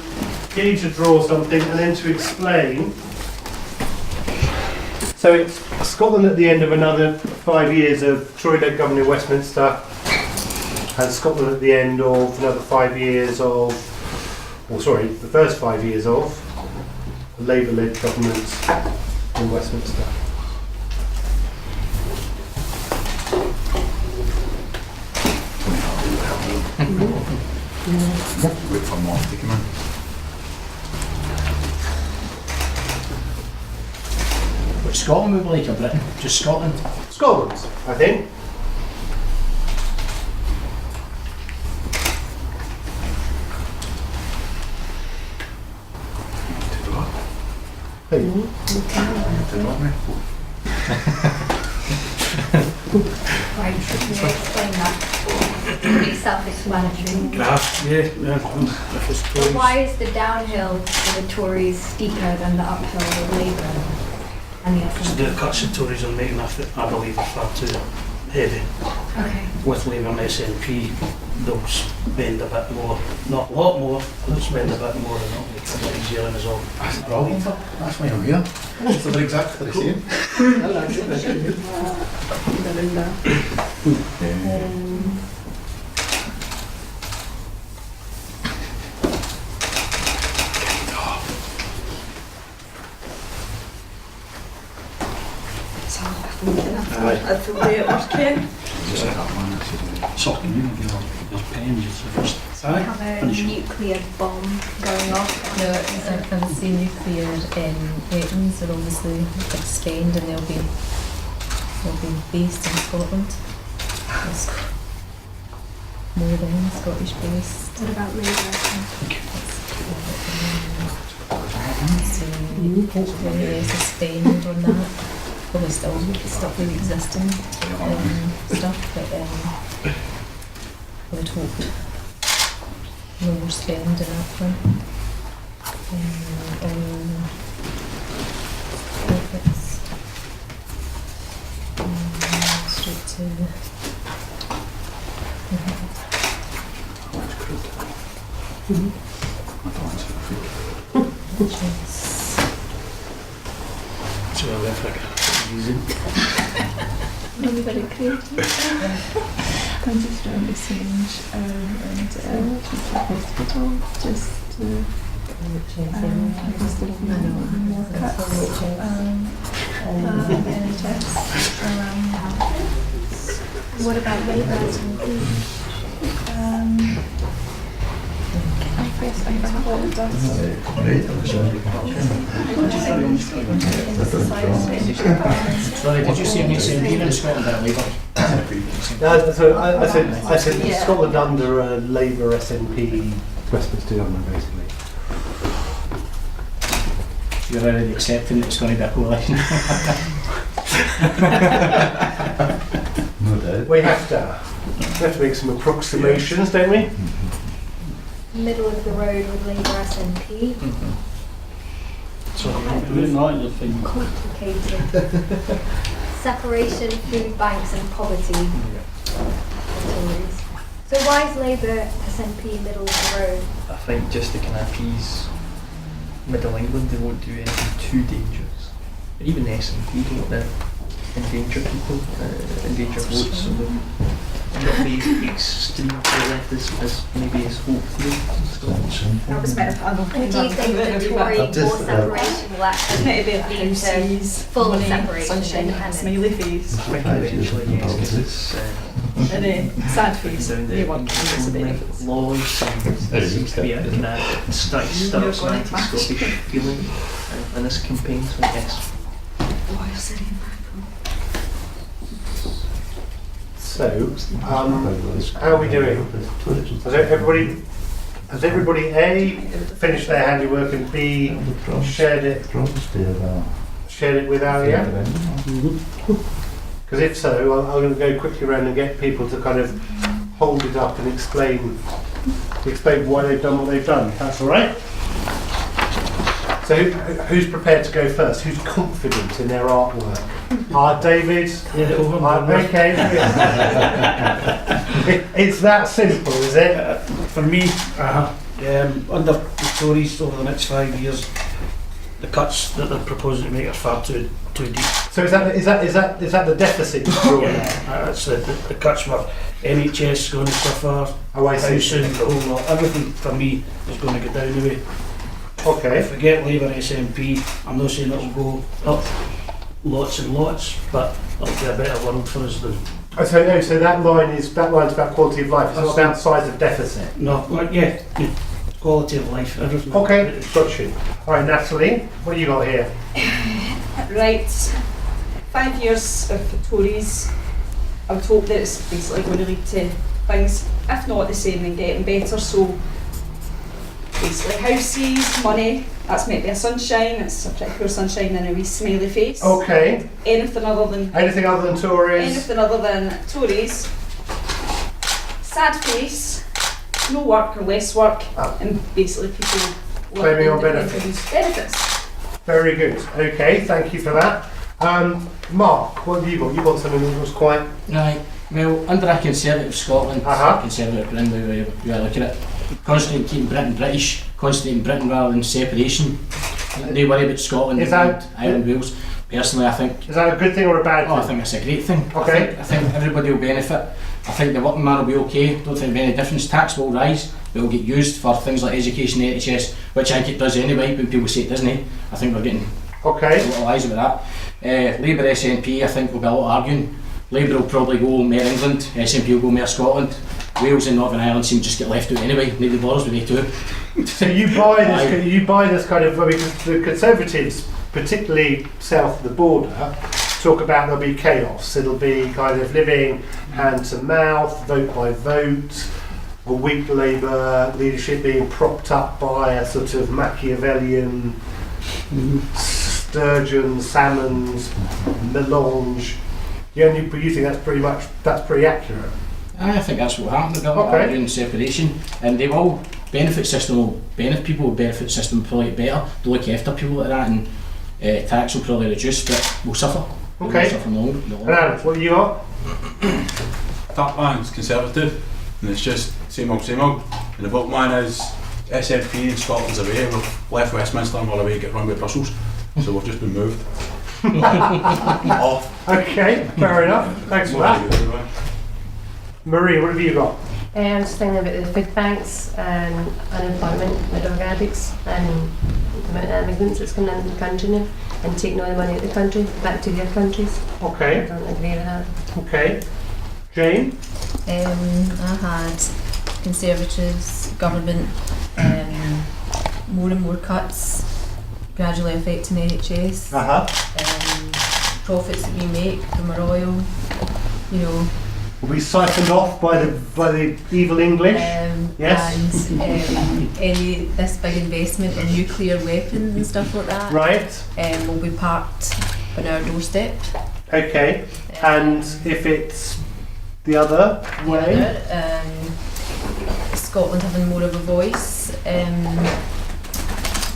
get you to draw something and then to explain. So it's Scotland at the end of another 5 years of Tory-led government in Westminster, and Scotland at the end of another 5 years of, the first 5 years of a Labour-led government in Westminster. Wait for more to come in. Which Scotland would we like, or Britain? Just Scotland? Scotland, I think. Hey. Right, should we explain that? self-explanatory. Graph, yeah. If it's But Tories. why is the downhill for the Tories steeper than the uphill for Labour and the Because SNP? the cuts the Tories are making, I believe, are far too heavy. Okay. With Labour and SNP, they'll spend a bit more, not a lot more, they'll spend a bit more and it'll make it a bit easier on us all. That's the problem. That's why I'm here. So they're exactly the same. That's the way it working. Shocking, you know, there's pens, it's the first. We have a nuclear bomb going off. No, I would say nuclear weapons are obviously expend and they'll be based in Scotland. It's more than Scottish based. What about Labour? So hopefully sustained on that. Probably still stuff with existing stuff, but I would hope no more spend in that one. Profits. Straight to which is So I'll have like a reason. I'm very creative. I'm just trying to change and hospital just to just a little bit more cuts NHS. What about Labour? I guess I have it does. Sorry, did you say SNP in Scotland or Labour? So I said Scotland under a Labour SNP Westminster government, basically. You're already accepting that it's going to be a coalition. No doubt. We have to make some approximations, don't we? Middle of the road with Labour SNP. Complicated. Separation, food banks and poverty. So why is Labour SNP middle of the road? I think just to kind of appease Middle England, they won't do anything too dangerous. But even the SNP don't want to endanger people, endanger votes, so they'll not be extreme to the left as maybe is hoped here in Scotland. That was meant to Or do you think the Tory I've just, more separation will actually meant to be lead to houses, full money, separation, sunshine, independence? smiley face, I think eventually, yes, because it's and then sad face. down You want to use the benefits. laws and there seems to be a kind of starts anti-Scottish feeling in this campaign, so yes. Oh, you're sitting back. So, how are we doing? Has everybody A, finished their handiwork, and B, shared it with Alia? Because if so, I'm going to go quickly around and get people to kind of hold it up and explain why they've done what they've done. That's all right? So who's prepared to go first? Who's confident in their artwork? David? Okay. It's that simple, is it? For me, under the Tories over the next 5 years, the cuts that they're proposing to make are far too deep. So is that the deficit you're drawing? That's the cuts were NHS going to suffer, Oh, I see. housing, the whole lot, everything for me is going to go down the way. Okay. If we get Labour SNP, I'm not saying it'll go up lots and lots, but it'll be a better world for us than. So that line's about quality of life. It's not about size of deficit. No, quality of life, everything. Okay, got you. All right, Natalie, what you got here? Right, 5 years of the Tories. I would hope that it's basically going to lead to things, if not the same, then getting better. So basically houses, money, that's meant to be a sunshine, it's a pretty poor sunshine and a wee smiley face. Okay. Anything other than Anything other than Tories? Anything other than Tories. sad face, no work or less work, and basically people Claiming on benefits. Very good. Okay, thank you for that. Mark, what have you got? You got something that was quite... Right. Well, under a Conservative Scotland, Conservative Britain, where you are looking at, constantly keeping Britain British, constantly in Britain rather than separation. They worry about Scotland, Ireland, Wales. Personally, I think... Is that a good thing or a bad thing? I think it's a great thing. Okay. I think everybody will benefit. I think the working man will be okay. Don't think there'll be any difference. Tax will rise. It will get used for things like education, NHS, which I think it does anyway, when people say it doesn't. I think we're getting a lot of lies about that. Labour SNP, I think, will be a lot of arguing. Labour will probably go more England, SNP will go more Scotland. Wales and Northern Ireland seem to just get left out anyway. Nobody bothers with they too. So you buy this? You buy this kind of? I mean, the Conservatives, particularly south of the border, talk about there'll be chaos. It'll be kind of living hand to mouth, vote by vote, a weak Labour leadership being propped up by a sort of Machiavellian sturgeon, salmons, melange. You think that's pretty accurate? I think that's what happened. They'll be arguing separation, and they will. Benefit system will benefit people. Benefit system will probably get better. They'll look after people like that, and tax will probably reduce, but we'll suffer. Okay. We'll suffer long. What have you got? Top man's Conservative, and it's just same old. And the bottom line is SNP in Scotland's away. We've left Westminster and we're away to get run by Brussels, so we've just been moved. Off. Okay, fair enough. Thanks for that. Marie, what have you got? I'm just thinking about the food banks and unemployment, middle graduates, and the amount of immigrants that's coming into the country now and taking all the money out of the country back to their countries. Okay. I don't agree with that. Okay. Jane? I had Conservatives, government, more and more cuts gradually affecting NHS. Profits that we make from our oil, will be siphoned off by the evil English. Yes. And this big investment in nuclear weapons and stuff like that. Right. Will be parked on our doorstep. Okay. And if it's the other way? Scotland having more of a voice.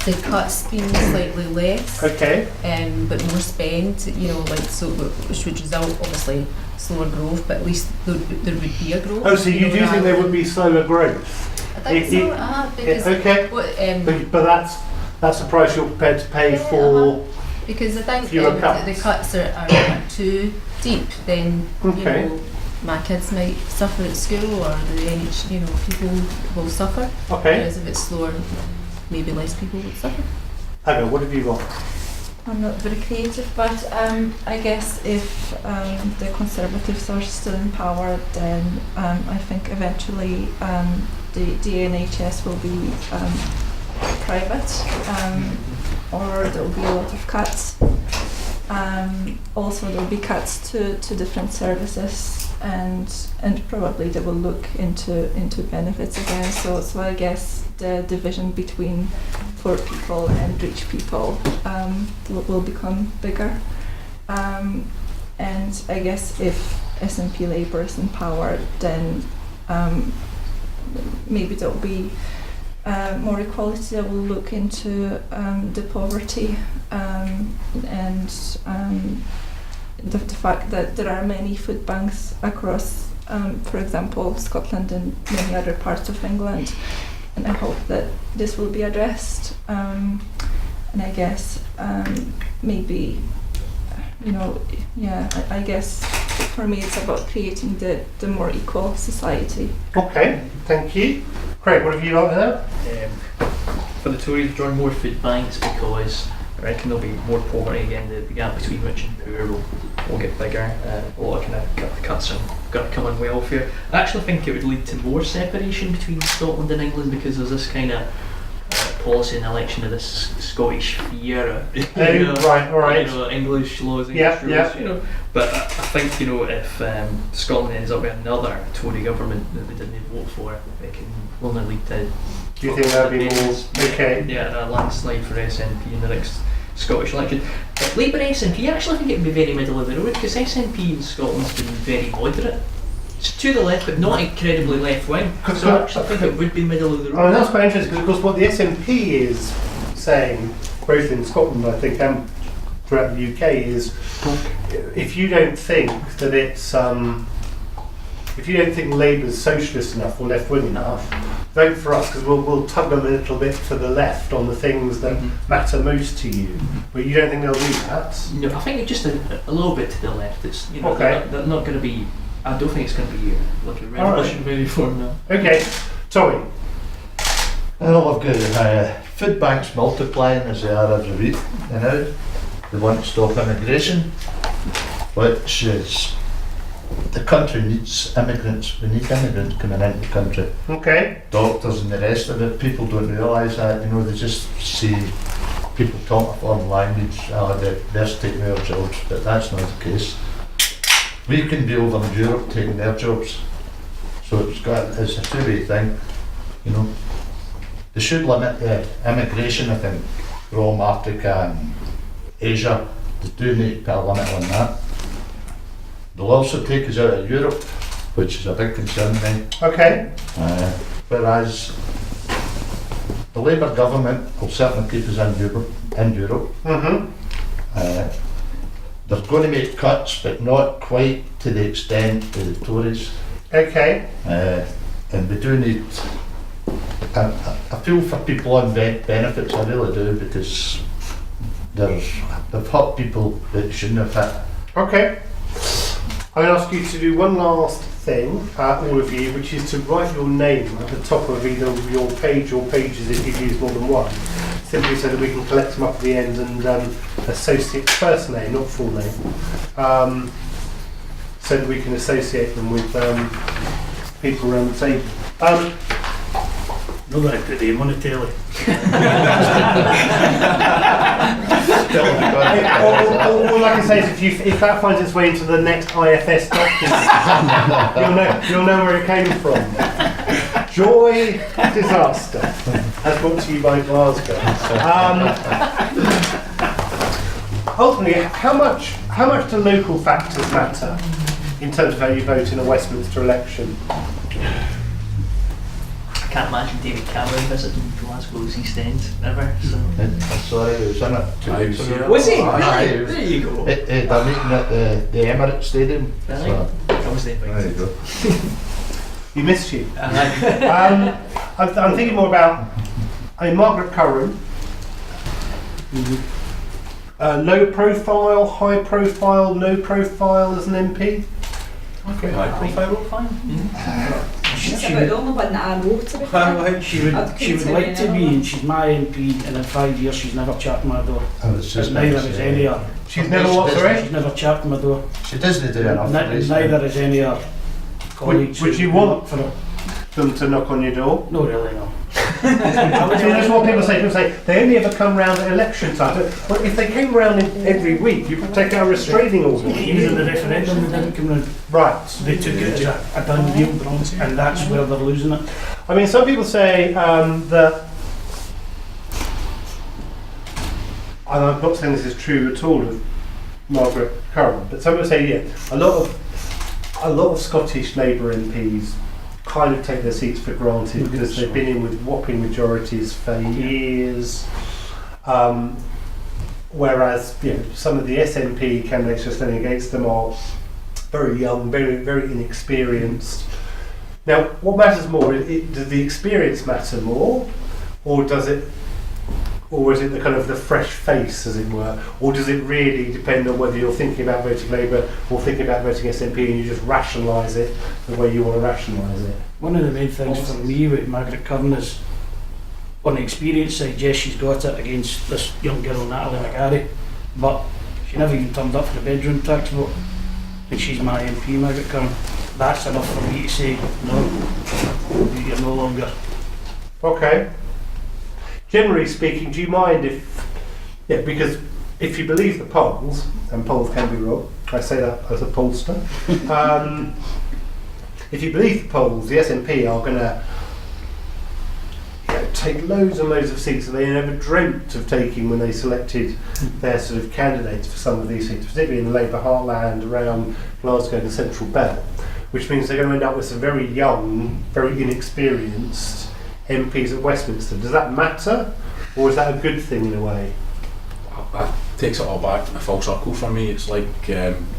The cuts being slightly less. Okay. But more spent, which would result obviously slower growth, but at least there would be a growth. Oh, so you do think there would be slower growth? I think so. Because okay. But that's the price you're prepared to pay for. Because I think fewer cuts. The cuts are too deep. Then my kids might suffer at school, or people will suffer. Okay. Whereas if it's slower, maybe less people would suffer. Hannah, what have you got? I'm not very creative, but I guess if the Conservatives are still in power, then I think eventually the NHS will be private, or there will be a lot of cuts. Also, there will be cuts to different services, and probably they will look into benefits again. So I guess the division between poor people and rich people will become bigger. And I guess if SNP Labour is in power, then maybe there will be more equality. That will look into the poverty and the fact that there are many food banks across, for example, Scotland and many other parts of England. And I hope that this will be addressed. And I guess maybe, I guess for me it's about creating the more equal society. Okay, thank you. Craig, what have you got there? For the Tories, join more food banks because I reckon there'll be more poverty again. The gap between rich and poor will get bigger. A lot of cuts are going to come on welfare. I actually think it would lead to more separation between Scotland and England because there's this kind of policy and election of this Scottish fear. Right. English laws, English rules. But I think if Scotland ends up with another Tory government that we didn't vote for, it can only lead to. Do you think there'll be more? Okay. Yeah, a landslide for SNP in the next Scottish election. Labour SNP, I actually think it would be very middle of the road because SNP in Scotland's been very moderate. It's to the left, but not incredibly left wing. So I actually think it would be middle of the road. I mean, that's quite interesting because, of course, what the SNP is saying, both in Scotland, I think, and throughout the UK, is if you don't think that it's if you don't think Labour's socialist enough or left wing enough, vote for us because we'll tug them a little bit to the left on the things that matter most to you. But you don't think they'll do that? No, I think it's just a little bit to the left. It's Okay. they're not going to be. I don't think it's going to be like a revolutionary reform now. Okay, Tommy. Well, I've got food banks multiplying as they are every week. You know, they want to stop immigration, which is the country needs immigrants. We need immigrants coming into the country. Okay. Doctors and the rest of it. People don't realise that. You know, they just see people talk a foreign language. They're taking our jobs, but that's not the case. We can be over in Europe taking their jobs, so it's a two-way thing. You know, they should limit immigration. I think from Africa and Asia. They do need to put a limit on that. They'll also take us out of Europe, which is a big concern to me. Okay. Whereas the Labour government will certainly keep us in Europe. Mm-hmm. They're going to make cuts, but not quite to the extent of the Tories. Okay. And we do need. I feel for people on benefits, I really do, because they've hurt people that shouldn't have hit. Okay. I'm going to ask you to do one last thing, all of you, which is to write your name at the top of either your page or pages if you've used more than one, simply so that we can collect them up at the end and associate first name, not full name, so that we can associate them with people around the table. No, I put them on the telly. All I can say is if that finds its way into the next IFS document, you'll know where it came from. Joy, disaster. As brought to you by Glasgow. Ultimately, how much do local factors matter in terms of how you vote in a Westminster election? I can't imagine David Cameron visiting Glasgow's East End ever. So. I'm sorry, I was in it 2 weeks ago. Was he? Aye, Really? There you go. They're meeting at the Emirates Stadium. Right. So, I was there. there you go. You missed you. I'm thinking more about Margaret Curran. Low profile, high profile, no profile as an MP. Okay, high profile. That's about the only one that I know, to be fair. She would like to be, and she's my MP, and in 5 years she's never chapped my door. I was just Neither is any of her. She's never what, sorry? She's never chapped my door. She doesn't do enough. Neither is any of her colleagues. Would you want them to knock on your door? No, really, no. That's what people say. People say they only ever come round at election time. Well, if they came round every week, you could take out a restraining order. Even in the referendum, they didn't come round. Right. They took it as a done deal, and that's where they're losing it. I mean, some people say that, and I'm not saying this is true at all of Margaret Curran, but some people say, yeah, a lot of Scottish Labour MPs kind of take their seats for granted because they've been in with whopping majorities for years. Whereas some of the SNP candidates who are standing against them are very young, very, very inexperienced. Now, what matters more? Does the experience matter more, or is it the kind of the fresh face, as it were, or does it really depend on whether you're thinking about voting Labour or thinking about voting SNP and you just rationalise it the way you want to rationalise it? One of the main things for me with Margaret Curran is, on the experience side, yes, she's got it against this young girl, Natalie McGarry, but she never even turned up for the bedroom tax vote, and she's my MP, Margaret Curran. That's enough for me to say, no, you're no longer. Okay. Generally speaking, do you mind because if you believe the polls, and polls can be wrong, I say that as a pollster, if you believe the polls, the SNP are going to take loads and loads of seats that they never dreamt of taking when they selected their sort of candidates for some of these seats, particularly in the Labour heartland around Glasgow and the Central Belt. which means they're going to end up with some very young, very inexperienced MPs at Westminster. Does that matter, or is that a good thing in a way? That takes it all back in a full circle for me. It's like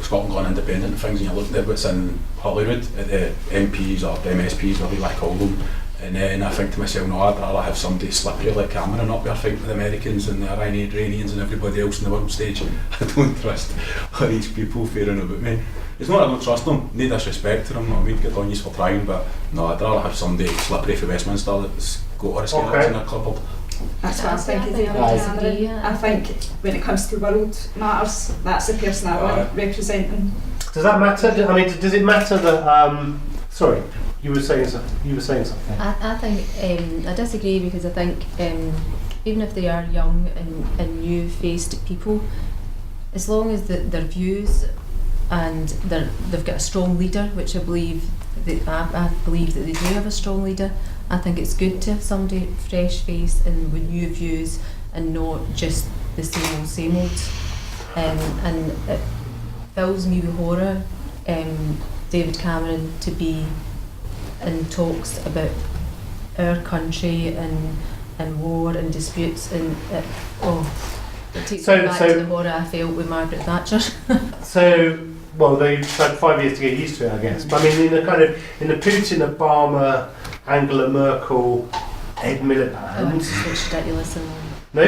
Scotland going independent and things, and you're looking at what's in Holyrood, at the MPs or the MSPs, whatever you like to call them. And then I think to myself, no, I'd rather have somebody slippery like Cameron up there fighting with the Americans and the Iranians and everybody else on the world stage. I don't trust all these people fearing about me. It's not that I don't trust them, no disrespect to them, I mean, good on you for trying, but no, I'd rather have somebody slippery for Westminster that's got all the skeletons in their cupboard. That's what I was thinking, I David disagree, Cameron. yeah. I think when it comes to world matters, that's the person I want representing. Does that matter? I mean, does it matter that? Sorry, you were saying something. I think I disagree, because I think even if they are young and new-faced people, as long as their views and they've got a strong leader, which I believe that they do have a strong leader. I think it's good to have somebody fresh face and with new views and not just the same old. And it fills me with horror, David Cameron to be in talks about our country and war and disputes, and it takes me back to the horror I felt with Margaret Thatcher. Well, they've had 5 years to get used to it, I guess. But I mean, in the Putin, Obama, Angela Merkel, Ed Miliband. It's ridiculous. No?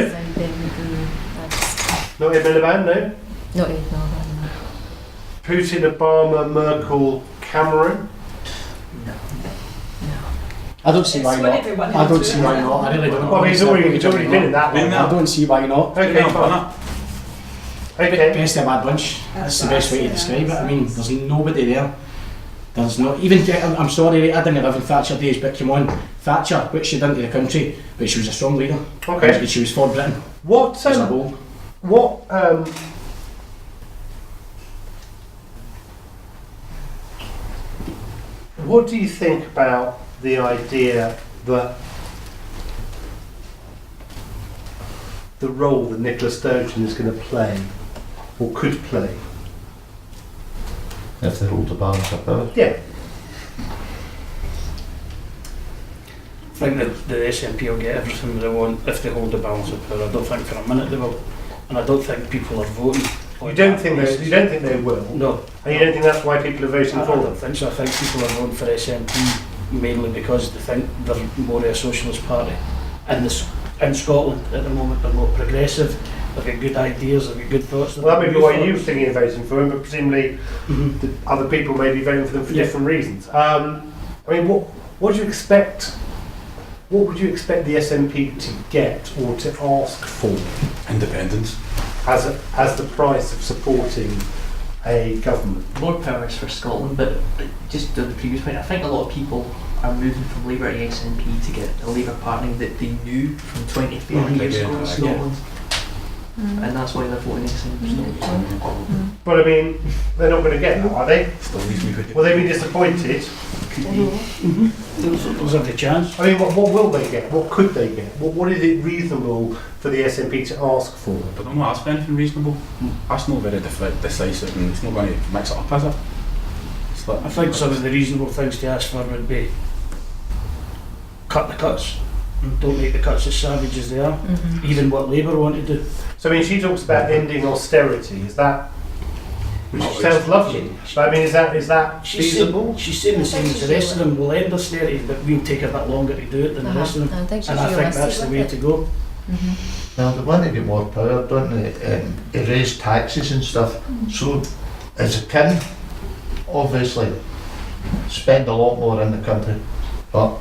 Not Ed Miliband, no? Not Ed Miliband, no. Putin, Obama, Merkel, Cameron? No. I don't see why not. I don't see why not. I really don't. Well, he's already been in that one. I don't see why not. Okay, fine. Okay. Best of a bad bunch. That's the best way to describe it. I mean, there's nobody there. There's not even. I'm sorry, I didn't live in Thatcher days, but come on, Thatcher, what she done to the country, but she was a strong leader. Okay. She was for Britain. What do you think about the idea that the role that Nicola Sturgeon is going to play, or could play? If they hold the balance of power. Yeah. I think that the SNP will get everything they want if they hold the balance of power. I don't think for a minute they will, and I don't think people are voting. You don't think they will? No. And you don't think that's why people are voting I for don't them? think so. I think people are voting for SNP mainly because they think they're more of a socialist party. In Scotland at the moment, they're more progressive. They've got good ideas. They've got good thoughts. Well, that may be why you're thinking of voting for them, but presumably the other people may be voting for them for different reasons. I mean, what do you expect? What would you expect the SNP to get or to ask for? Independence. As the price of supporting a government. More powers for Scotland, but just to the previous point, I think a lot of people are moving from Labour to SNP to get a Labour party that they knew from 20, 30 years ago in Scotland. And that's why they're voting SNP. But I mean, they're not going to get that, are they? Will they be disappointed? There's every chance. I mean, what will they get? What could they get? What is it reasonable for the SNP to ask for? But I'm not asking anything reasonable. That's not very decisive, and it's not going to mix it up, is it? I think some of the reasonable things to ask for would be cut the cuts. Don't make the cuts as savage as they are. Even what Labour want to do. So I mean, she talks about ending austerity. Is that? Which sounds lovely. But I mean, is that feasible? She's saying the same as the rest of them. We'll end austerity, but we'll take a bit longer to do it than the rest of them. I think And I think that's the way to go. Now they want to get more power, don't they? Raise taxes and stuff. So as a kin, obviously, spend a lot more in the country. But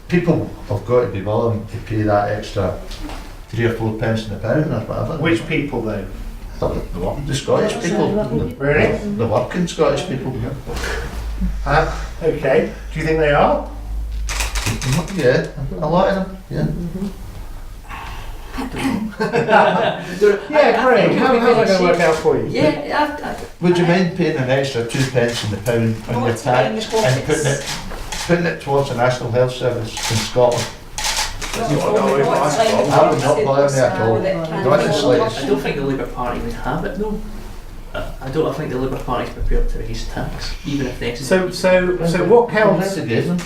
people have got to be willing to pay that extra 3 or 4 pence in the pound or whatever. Which people though? The Scottish people. Really? The working Scottish people. Okay. Do you think they are? Yeah, a lot of them. Yeah. Yeah, Craig. How's that going to work out for you? Yeah, Would you mind paying an extra 2 pence in the pound on your tax and putting it towards the National Health Service in Scotland? That would not bother me at all. Honestly. I don't think the Labour Party would have it though. I think the Labour Party's prepared to raise tax, even if they. So what counts?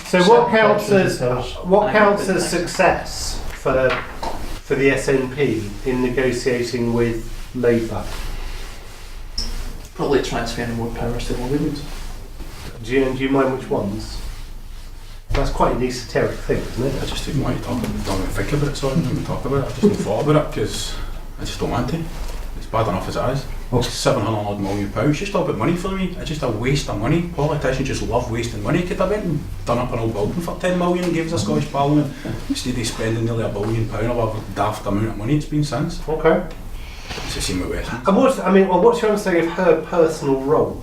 So what counts as success for the SNP in negotiating with Labour? Probably transferring more powers to Hollywood. Do you mind which ones? That's quite an esoteric thing, isn't it? I just didn't want to talk about it, don't think about it, sorry, I didn't talk about it, I just haven't thought about it because I just don't want to. It's bad enough as it is. It's £700 million. It's just all about money for me. It's just a waste of money. Politicians just love wasting money. Could have went and done up an old building for 10 million and gave us a Scottish Parliament instead of spending nearly £1 billion or whatever daft amount of money it's been since. Okay. It's the same with West. And what's your understanding of her personal role?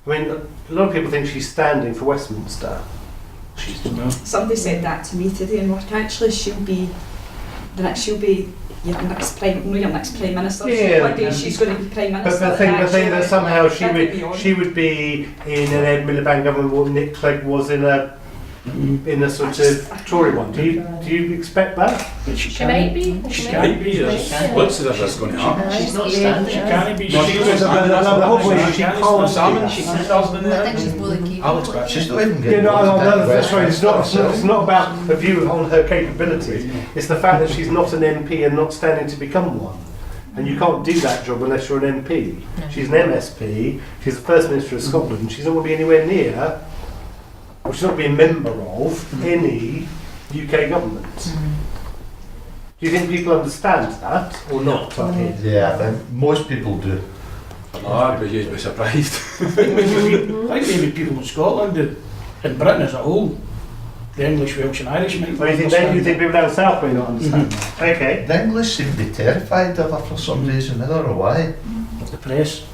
I mean, a lot of people think she's standing for Westminster. Somebody said that to me today in work. Actually, she'll be your next prime minister. Yeah. One day she's going to be prime minister. But the thing that somehow she would be in an Ed Miliband government what Nick Clegg was in a sort of Tory one. Do you expect that? She might be. She might be. Looks as if that's going to happen. She's not standing. She can't be. No, she was the whole point is she can't salmon. She can't. I think she's fully capable. She's not even getting it's not about a view on her capabilities. It's the fact that she's not an MP and not standing to become one. And you can't do that job unless you're an MP. No. She's an MSP, she's the First Minister of Scotland, she's not going to be anywhere near, or she's not being a member of, any UK government. Do you think people understand that, or not? Yeah, I think most people do. But you'd be surprised. I think maybe people in Scotland do, in Britain as a whole, the English, Welsh and Irish might Or you think people down south may not understand that? Okay. The English seem to be terrified of her for some reason. I don't know why. the press.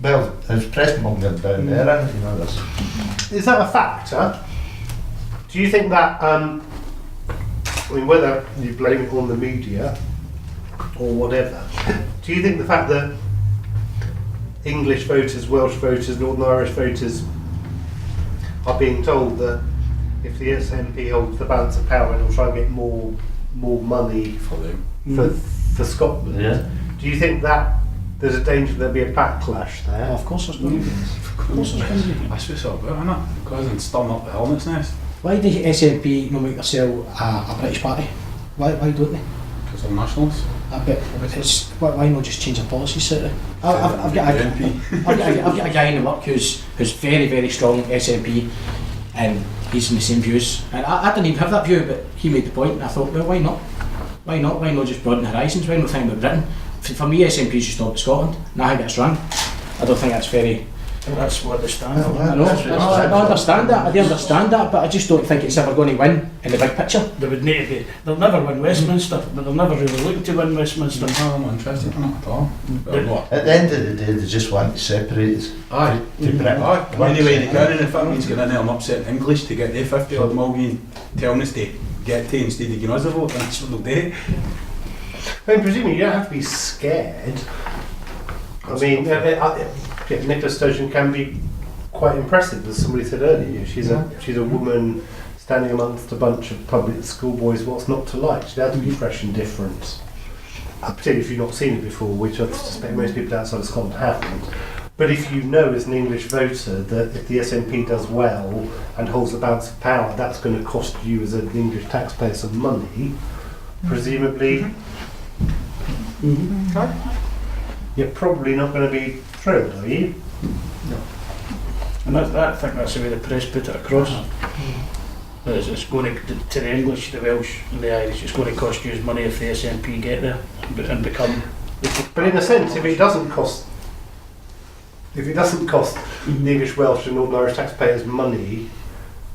Well, there's press mongering down there, and you know this. Is that a factor? Do you think that, whether you blame it on the media or whatever, do you think the fact that English voters, Welsh voters, Northern Irish voters are being told that if the SNP holds the balance of power, it'll try and get more money For them. for Scotland? Yeah. Do you think that there's a danger there'll be a backlash there? Of course there's going to be. Of course there's going to be. That's what it's all about, isn't it? Because it's stirring up the hornet's nest. Why do SNP not make themselves a British party? Why don't they? Because they're nationalists. Why not just change their policy slightly? I've got a guy in the work who's very, very strong SNP, and he's in the same views. And I didn't even have that view, but he made the point, and I thought, well, why not? Why not? Why not just broaden horizons? Why not think about Britain? For me, SNP is just not about Scotland, and I think that's wrong. I don't think that's very... And that's what they stand for. I understand that, I do understand that, but I just don't think it's ever going to win in the big picture. They would need to be. They'll never win Westminster, but they'll never really look to win Westminster. No, I'm not interested in it at all. At the end of the day, they just want to separate us. Aye. To Britain. Anyway, they can, and if that means getting in there and upsetting English to get their 50 odd million telling us to get to instead of giving us a vote, then that's what they'll do. I mean, presumably you don't have to be scared. I mean, Nicola Sturgeon can be quite impressive, as somebody said earlier. She's a woman standing amongst a bunch of public school boys. What's not to like? She'd have to be fresh and different, particularly if you've not seen it before, which I suspect most people outside of Scotland haven't. But if you know as an English voter that if the SNP does well and holds the balance of power, that's going to cost you as an English taxpayer some money, presumably. You're probably not going to be thrilled, are you? No. And I think that's the way the press put it across. It's going to the English, the Welsh and the Irish, it's going to cost you money if the SNP get there and become... But in a sense, if it doesn't cost the English, Welsh and Northern Irish taxpayers money,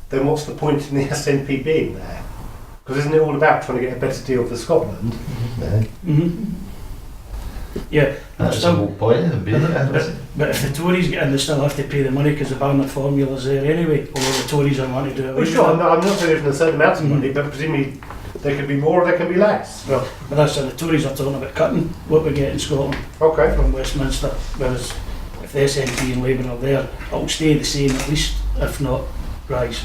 then what's the point in the SNP being there? Because isn't it all about trying to get a better deal for Scotland? Yeah, That's the whole point of them being there. but if the Tories get in, they still have to pay the money because the Barnett formula's there anyway, although the Tories are wanting to do it. Well, sure, I'm not saying there's a certain amount of money, but presumably there can be more or there can be less. Well, but that's why the Tories are talking about cutting what we get in Scotland from Westminster, whereas if the SNP and Labour are there, it'll stay the same at least, if not rise.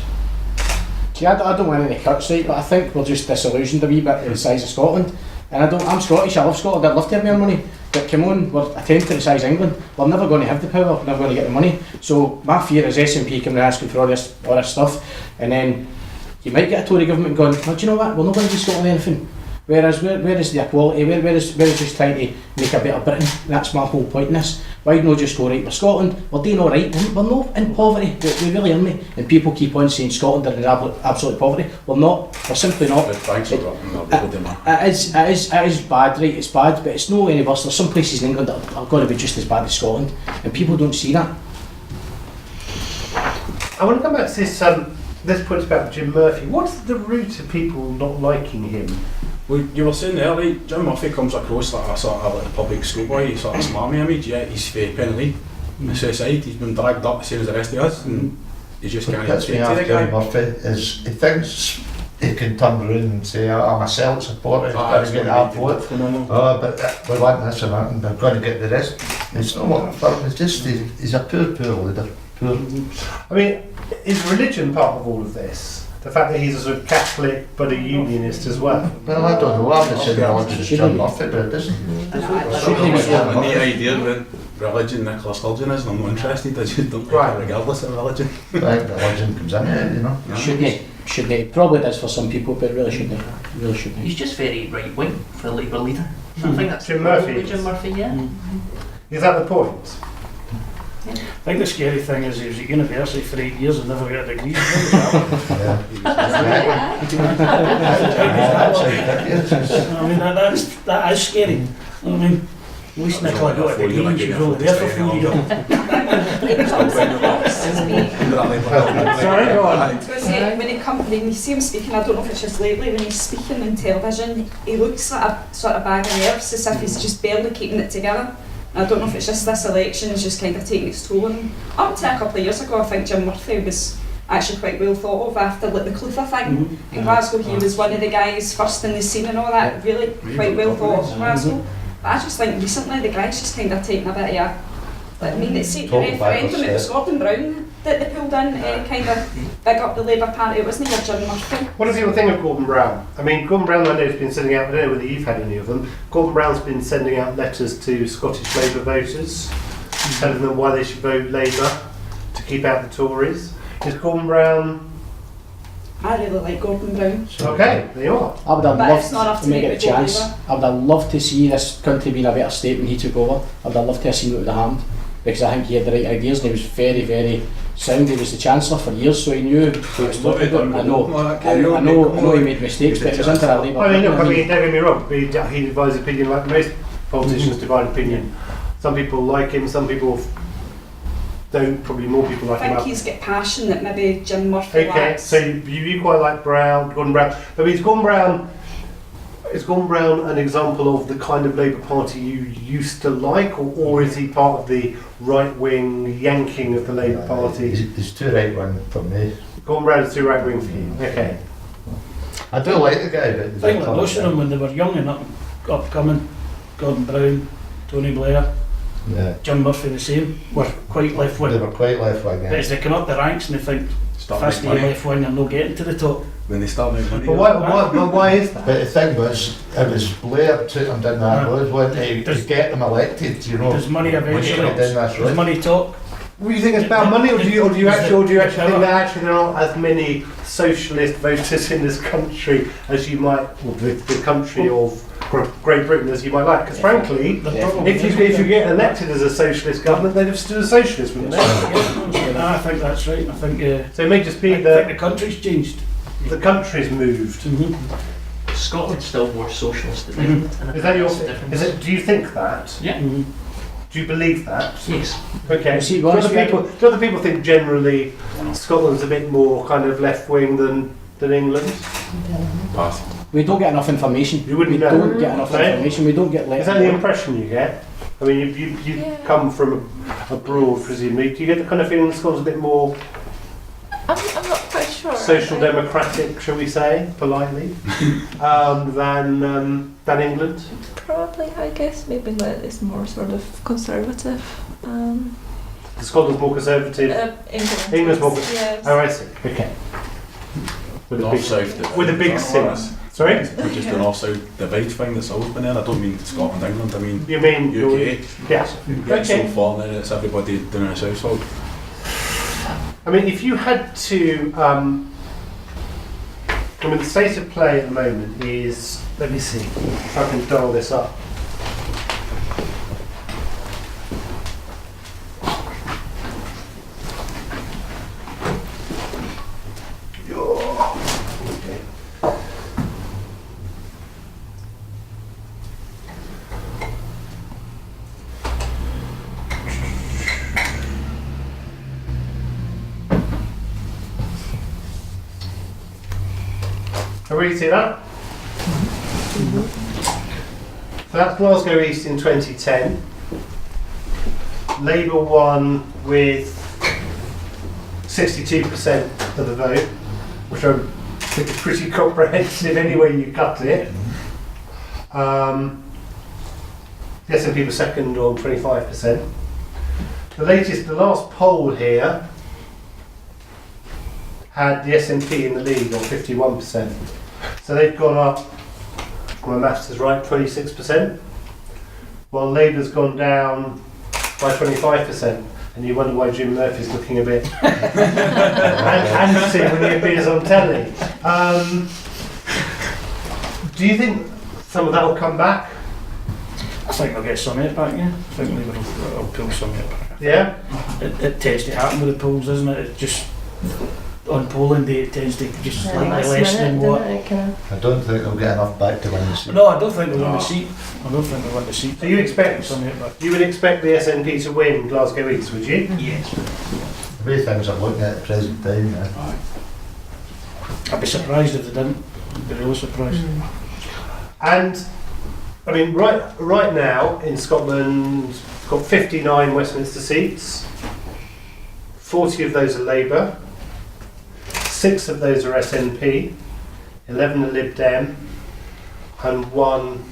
See, I don't want any cuts, right, but I think we're just disillusioned a wee bit with the size of Scotland. And I'm Scottish, I love Scotland, I'd love to have more money, But come on, we're a tenth of the size of England. We're never going to have the power. We're never going to get the money. So my fear is SNP coming and asking for all this stuff, and then you might get a Tory government going, well, do you know what? We're not going to give Scotland anything. Whereas, where is the equality? Where is just trying to make a better Britain? That's my whole point in this. Why not just go, right, we're Scotland, we're doing alright, we're not in poverty, we really aren't. And people keep on saying Scotland are in absolute poverty. We're not, we're simply not. It is bad, right, it's bad, but it's no any worse. There's some places in England that are going to be just as bad as Scotland, and people don't see that. I want to come back to this point about Jim Murphy. What's the root of people not liking him? Well, you were saying there, right, Jim Murphy comes across like a sort of like a public schoolboy, he's sort of smarmy image, yet he's for Penny on the suicide, he's been dragged up the same as the rest of us, and he just can't What speak me to the off guy. Jim Murphy is he thinks he can turn around and say, I'm a Celtic supporter, he's got to get that vote. But we want this and that, and they're going to get the rest. It's not what for him, it's just he's a poor leader. Poor. I mean, is religion part of all of this? The fact that he's a sort of Catholic but a unionist as well? Well, I don't know, I'm not saying religion's Jim Murphy, but it isn't. I've no idea what religion Nicola Sturgeon is, and I'm not interested, I just don't like it regardless of religion. I think religion comes in it, you know. Shouldn't he? Probably does for some people, but really shouldn't he? Really shouldn't he? He's just very right wing for a Labour leader. I think that's Jim Murphy. probably Jim Murphy, yeah. Is that the point? I think the scary thing is he was at university for 8 years and never got a degree. I mean, that is scary. I mean, at least Nicola got a degree and she was only there for 4 years. Sorry, go on. I was going to say, when you see him speaking, I don't know if it's just lately, when he's speaking on television, he looks like a sort of bag of nerves, as if he's just barely keeping it together. I don't know if it's just this election is just kind of taking its toll on him. Up to a couple of years ago, I think Jim Murphy was actually quite well thought of after like the Clutha thing in Glasgow. He was one of the guys first in the scene and all that, really quite well thought of in Glasgow. But I just think recently the guy's just kind of taken a bit of I mean, it's the referendum, it was Gordon Brown that they pulled in, kind of big up the Labour Party, it wasn't even Jim Murphy. What do people think of Gordon Brown? I mean, Gordon Brown, I know, has been sending out, I don't know whether you've had any of them, Gordon Brown's been sending out letters to Scottish Labour voters, telling them why they should vote Labour to keep out the Tories. Is Gordon Brown... I really like Gordon Brown. Okay, there you are. I would have But it's not loved up to to make me it a to vote chance. Labour. I would have loved to see this country being a better state when he took over. I would have loved to have seen what would have happened, because I think he had the right ideas and he was very, very sound. He was the Chancellor for years, so he knew he was talking about. I know he made mistakes, but it was under a Labour. I mean, look, don't get me wrong, he divides opinion like most politicians divide opinion. Some people like him, some people don't, probably more people like I him. think he's got passion that maybe Jim Murphy Okay, lacks. so you quite like Gordon Brown. I mean, is Gordon Brown an example of the kind of Labour Party you used to like, or is he part of the right-wing yanking of the Labour Party? He's too right-wing for me. Gordon Brown is too right-wing for you? Okay. I do like the guy, but I think like most of them when they were young and upcoming, Gordon Brown, Tony Blair, Jim Murphy the same, were quite left-wing. They were quite left-wing, But as they come up the ranks and they think, fast left-wing and not getting to the top. When they start making money. But why is that? But the thing was, it was Blair took them down that road, wasn't he, to get them elected, you know. Does money eventually, does money talk? Well, you think it's about money, or do you actually think that actually there aren't as many socialist voters in this country as you might, or the country of Great Britain as you might like? Because frankly, if you get elected as a socialist government, they'd have stood as socialist, wouldn't they? I think that's right. I think so. It may just be I think the country's changed. The country's moved. Scotland's still more socialist than England. And I Is that your? think that's the difference. Is it? Do you think that? Yeah. Do you believe that? Yes. Okay. See, Do other people think generally Scotland's a bit more kind of left wing than England? Pass. We don't get enough information. You wouldn't we know. don't get enough information. We don't get Is that the impression you get? I mean, you come from abroad, presumably. Do you get the kind of feeling that Scotland's a bit more I'm not quite sure. social democratic, shall we say, politely, than England? Probably, I guess. Maybe England is more sort of conservative. Scotland's more conservative. England's more. Yes. Oh, I see. Okay. With a big South. with a big C. Sorry? Not just the north-south divide thing that's always been there. I don't mean Scotland, England, I mean You mean UK. Yeah. You get so Okay. far now it's everybody down in the south side. I mean, if you had to, I mean, the state of play at the moment is, let me see if I can dial this up. Okay. Everybody see that? So that's Glasgow East in 2010. Labour won with 62% of the vote, which I think is pretty comprehensive any way you cut it. The SNP was second on 25%. The last poll here had the SNP in the lead on 51%. So they've gone up, if my maths is right, 26%, while Labour's gone down by 25%. And you wonder why Jim Murphy's looking a bit antsy when he appears on telly. Do you think some of that will come back? I think they'll get some of it back, yeah. I think Labour will pull some of it back. Yeah? It tends to happen with the polls, doesn't it? It just, on polling day, it tends to just slightly Last less than minute, what. doesn't it, kind I don't think they'll get enough back to win the seat. No, I don't think they'll win the seat. I don't think they'll win the seat. So you expect- some of it back? You would expect the SNP to win Glasgow East, would you? Yes. The way things are looking at the present time now. I'd be surprised if they didn't. I'd be really surprised. And I mean, right now in Scotland, we've got 59 Westminster seats. 40 of those are Labour. 6 of those are SNP. 11 are Lib Dem, and one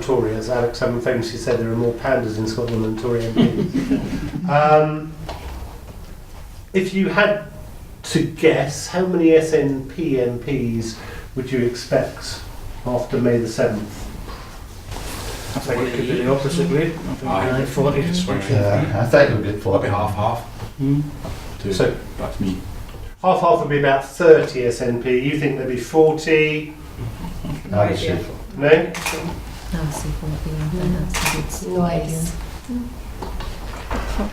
Tory. As Alex Salmon famously said, there are more pandas in Scotland than Tory MPs. If you had to guess, how many SNP MPs would you expect after May the 7th? I think it could be the opposite way. I think Aye. it could be 40 to Swing. 20. Yeah, I think it'll get Probably 40. half-half. Hmm. So That's me. half would be about 30 SNP. You think there'd be 40? I would say No? I'll say 40, I think that's a good Nice.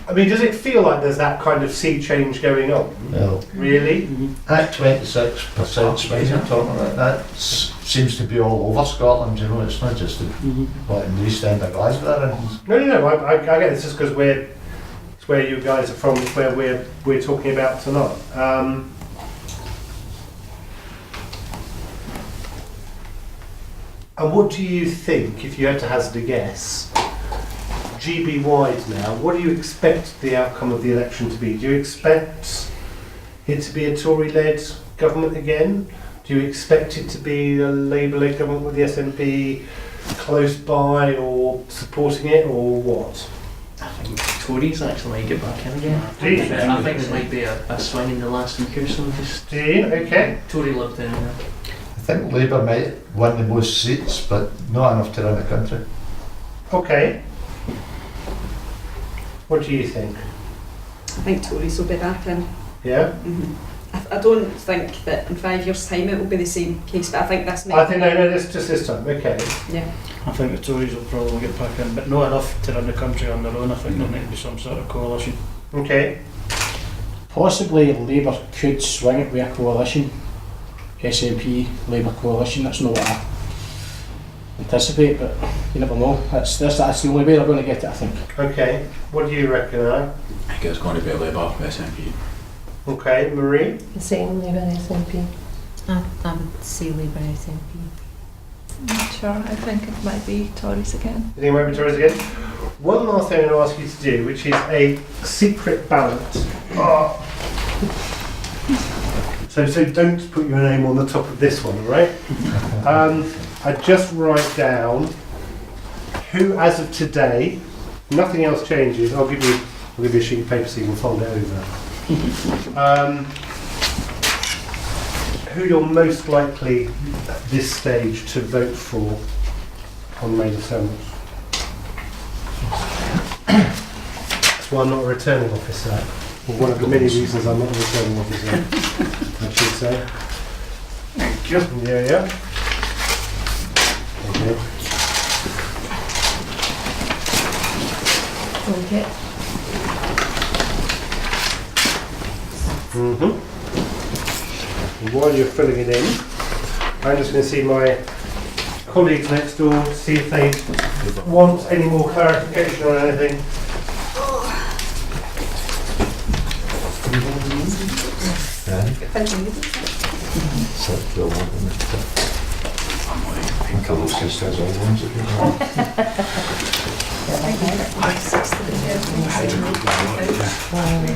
I mean, does it feel like there's that kind of sea change going on? well, Really? that 26% swing you're talking about, that seems to be all over Scotland, you know, it's not just in the east end of Glasgow. And No. I get this just because it's where you guys are from. It's where we're talking about tonight. And what do you think, if you had to hazard a guess, GB wide now, what do you expect the outcome of the election to be? Do you expect it to be a Tory-led government again? Do you expect it to be a Labour-led government with the SNP close by or supporting it, or what? I think Tories actually might get back in again. Do you? I think there might be a swing in the last week or so. Just Do you? Okay. Tory Lib Dem. I think Labour might win the most seats, but not enough to run the country. Okay. What do you think? I think Tories will be back in. Yeah? I don't think that in 5 years' time it will be the same case, but I think this might. I think, no, this just this time. Okay. Yeah. I think the Tories will probably get back in, but not enough to run the country on their own. I think there'll need to be some sort of coalition. Okay. Possibly Labour could swing it with a coalition, SNP Labour coalition. That's not what I anticipate, but you never know. That's the only way they're going to get it, I think. Okay. What do you reckon, Anne? I think it's going to be a Labour SNP. Okay, Marie? The same Labour SNP. I would say Labour SNP. Not sure. I think it might be Tories again. You think it might be Tories again? One last thing I'm going to ask you to do, which is a secret ballot. Oh. So don't put your name on the top of this one, all right? I just write down who, as of today, nothing else changes. I'll give you a sheet of paper so you can fold it over. who you're most likely at this stage to vote for on May the 7th. That's why I'm not a returning officer. Well, one of the many reasons I'm not a returning officer, I should say. Thank you. Yeah. Okay. Okay. While you're filling it in, I'm just going to see my colleagues next door to see if they want any more clarification on anything.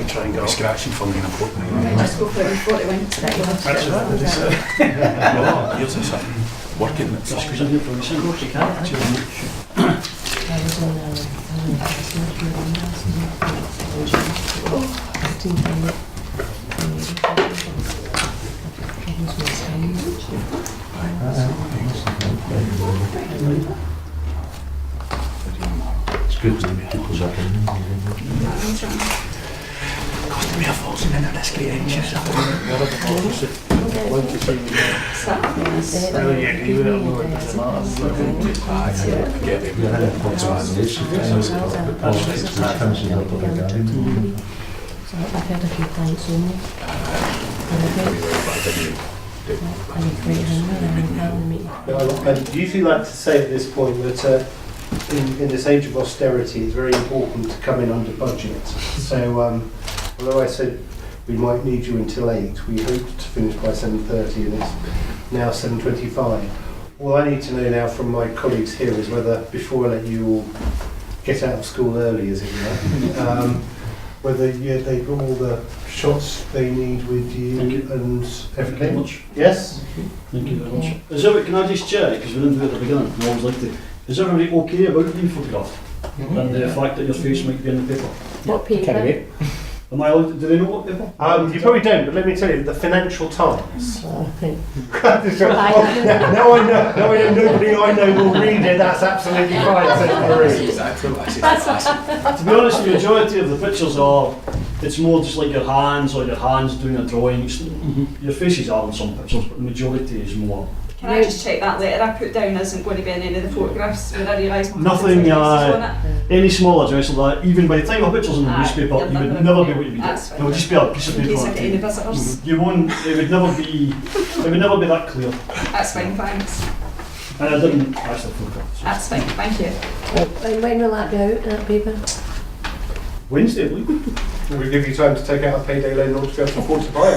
Try and get a scratching for me in a fortnight. Just go for it before it went to that. Here's something working that's Just because I'm here for the same. Of course you can. It's good to meet people's opinions. Costing me a fortune in this great anxious. Whether you agree with it or not, it doesn't matter. I've heard a few thanks only. And do you feel like to say at this point that in this age of austerity it's very important to come in under budget? So although I said we might need you until 8, we hoped to finish by 7:30 and it's now 7:25. All I need to know now from my colleagues here is whether, before I let you all get out of school early, as it were, whether they've got all the shots they need with you and everything. Thank you very much. Yes? Thank you very much. Can I just check, because we didn't do it at the beginning, I always like to, is everybody okay about being photographed? And the fact that your face might be in the paper? What paper? Am I allowed to, do they know what paper? You probably don't, but let me tell you, the Financial Times. Oh, okay. Now I know nobody I know will read it, that's absolutely fine, says Marie. exactly what I To be honest, the majority of the pictures are, it's more just like your hands or your hands doing a drawing. Your faces are in some pictures, but the majority is more. Can I just check that letter I put down isn't going to be in any of the photographs when I realise my Nothing, on it? any small address like that, even by the time a picture's in the newspaper, yeah, you would never be able to be that's it. fine. It would just be a piece of In paper. case I on get it. any visitors. You won't, it would never be that clear. That's fine, thanks. And I didn't actually photograph. So. That's fine, thank you. And when will that be out in that paper? Wednesday, will you? We'll give you time to take out a payday loan in order to be able to afford to buy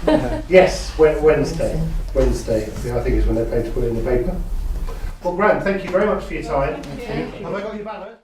it. Yes, Wednesday. Wednesday, I think is when they're paid to put it in the paper. Well, Grant, thank you very much for your time. Have I got your banner?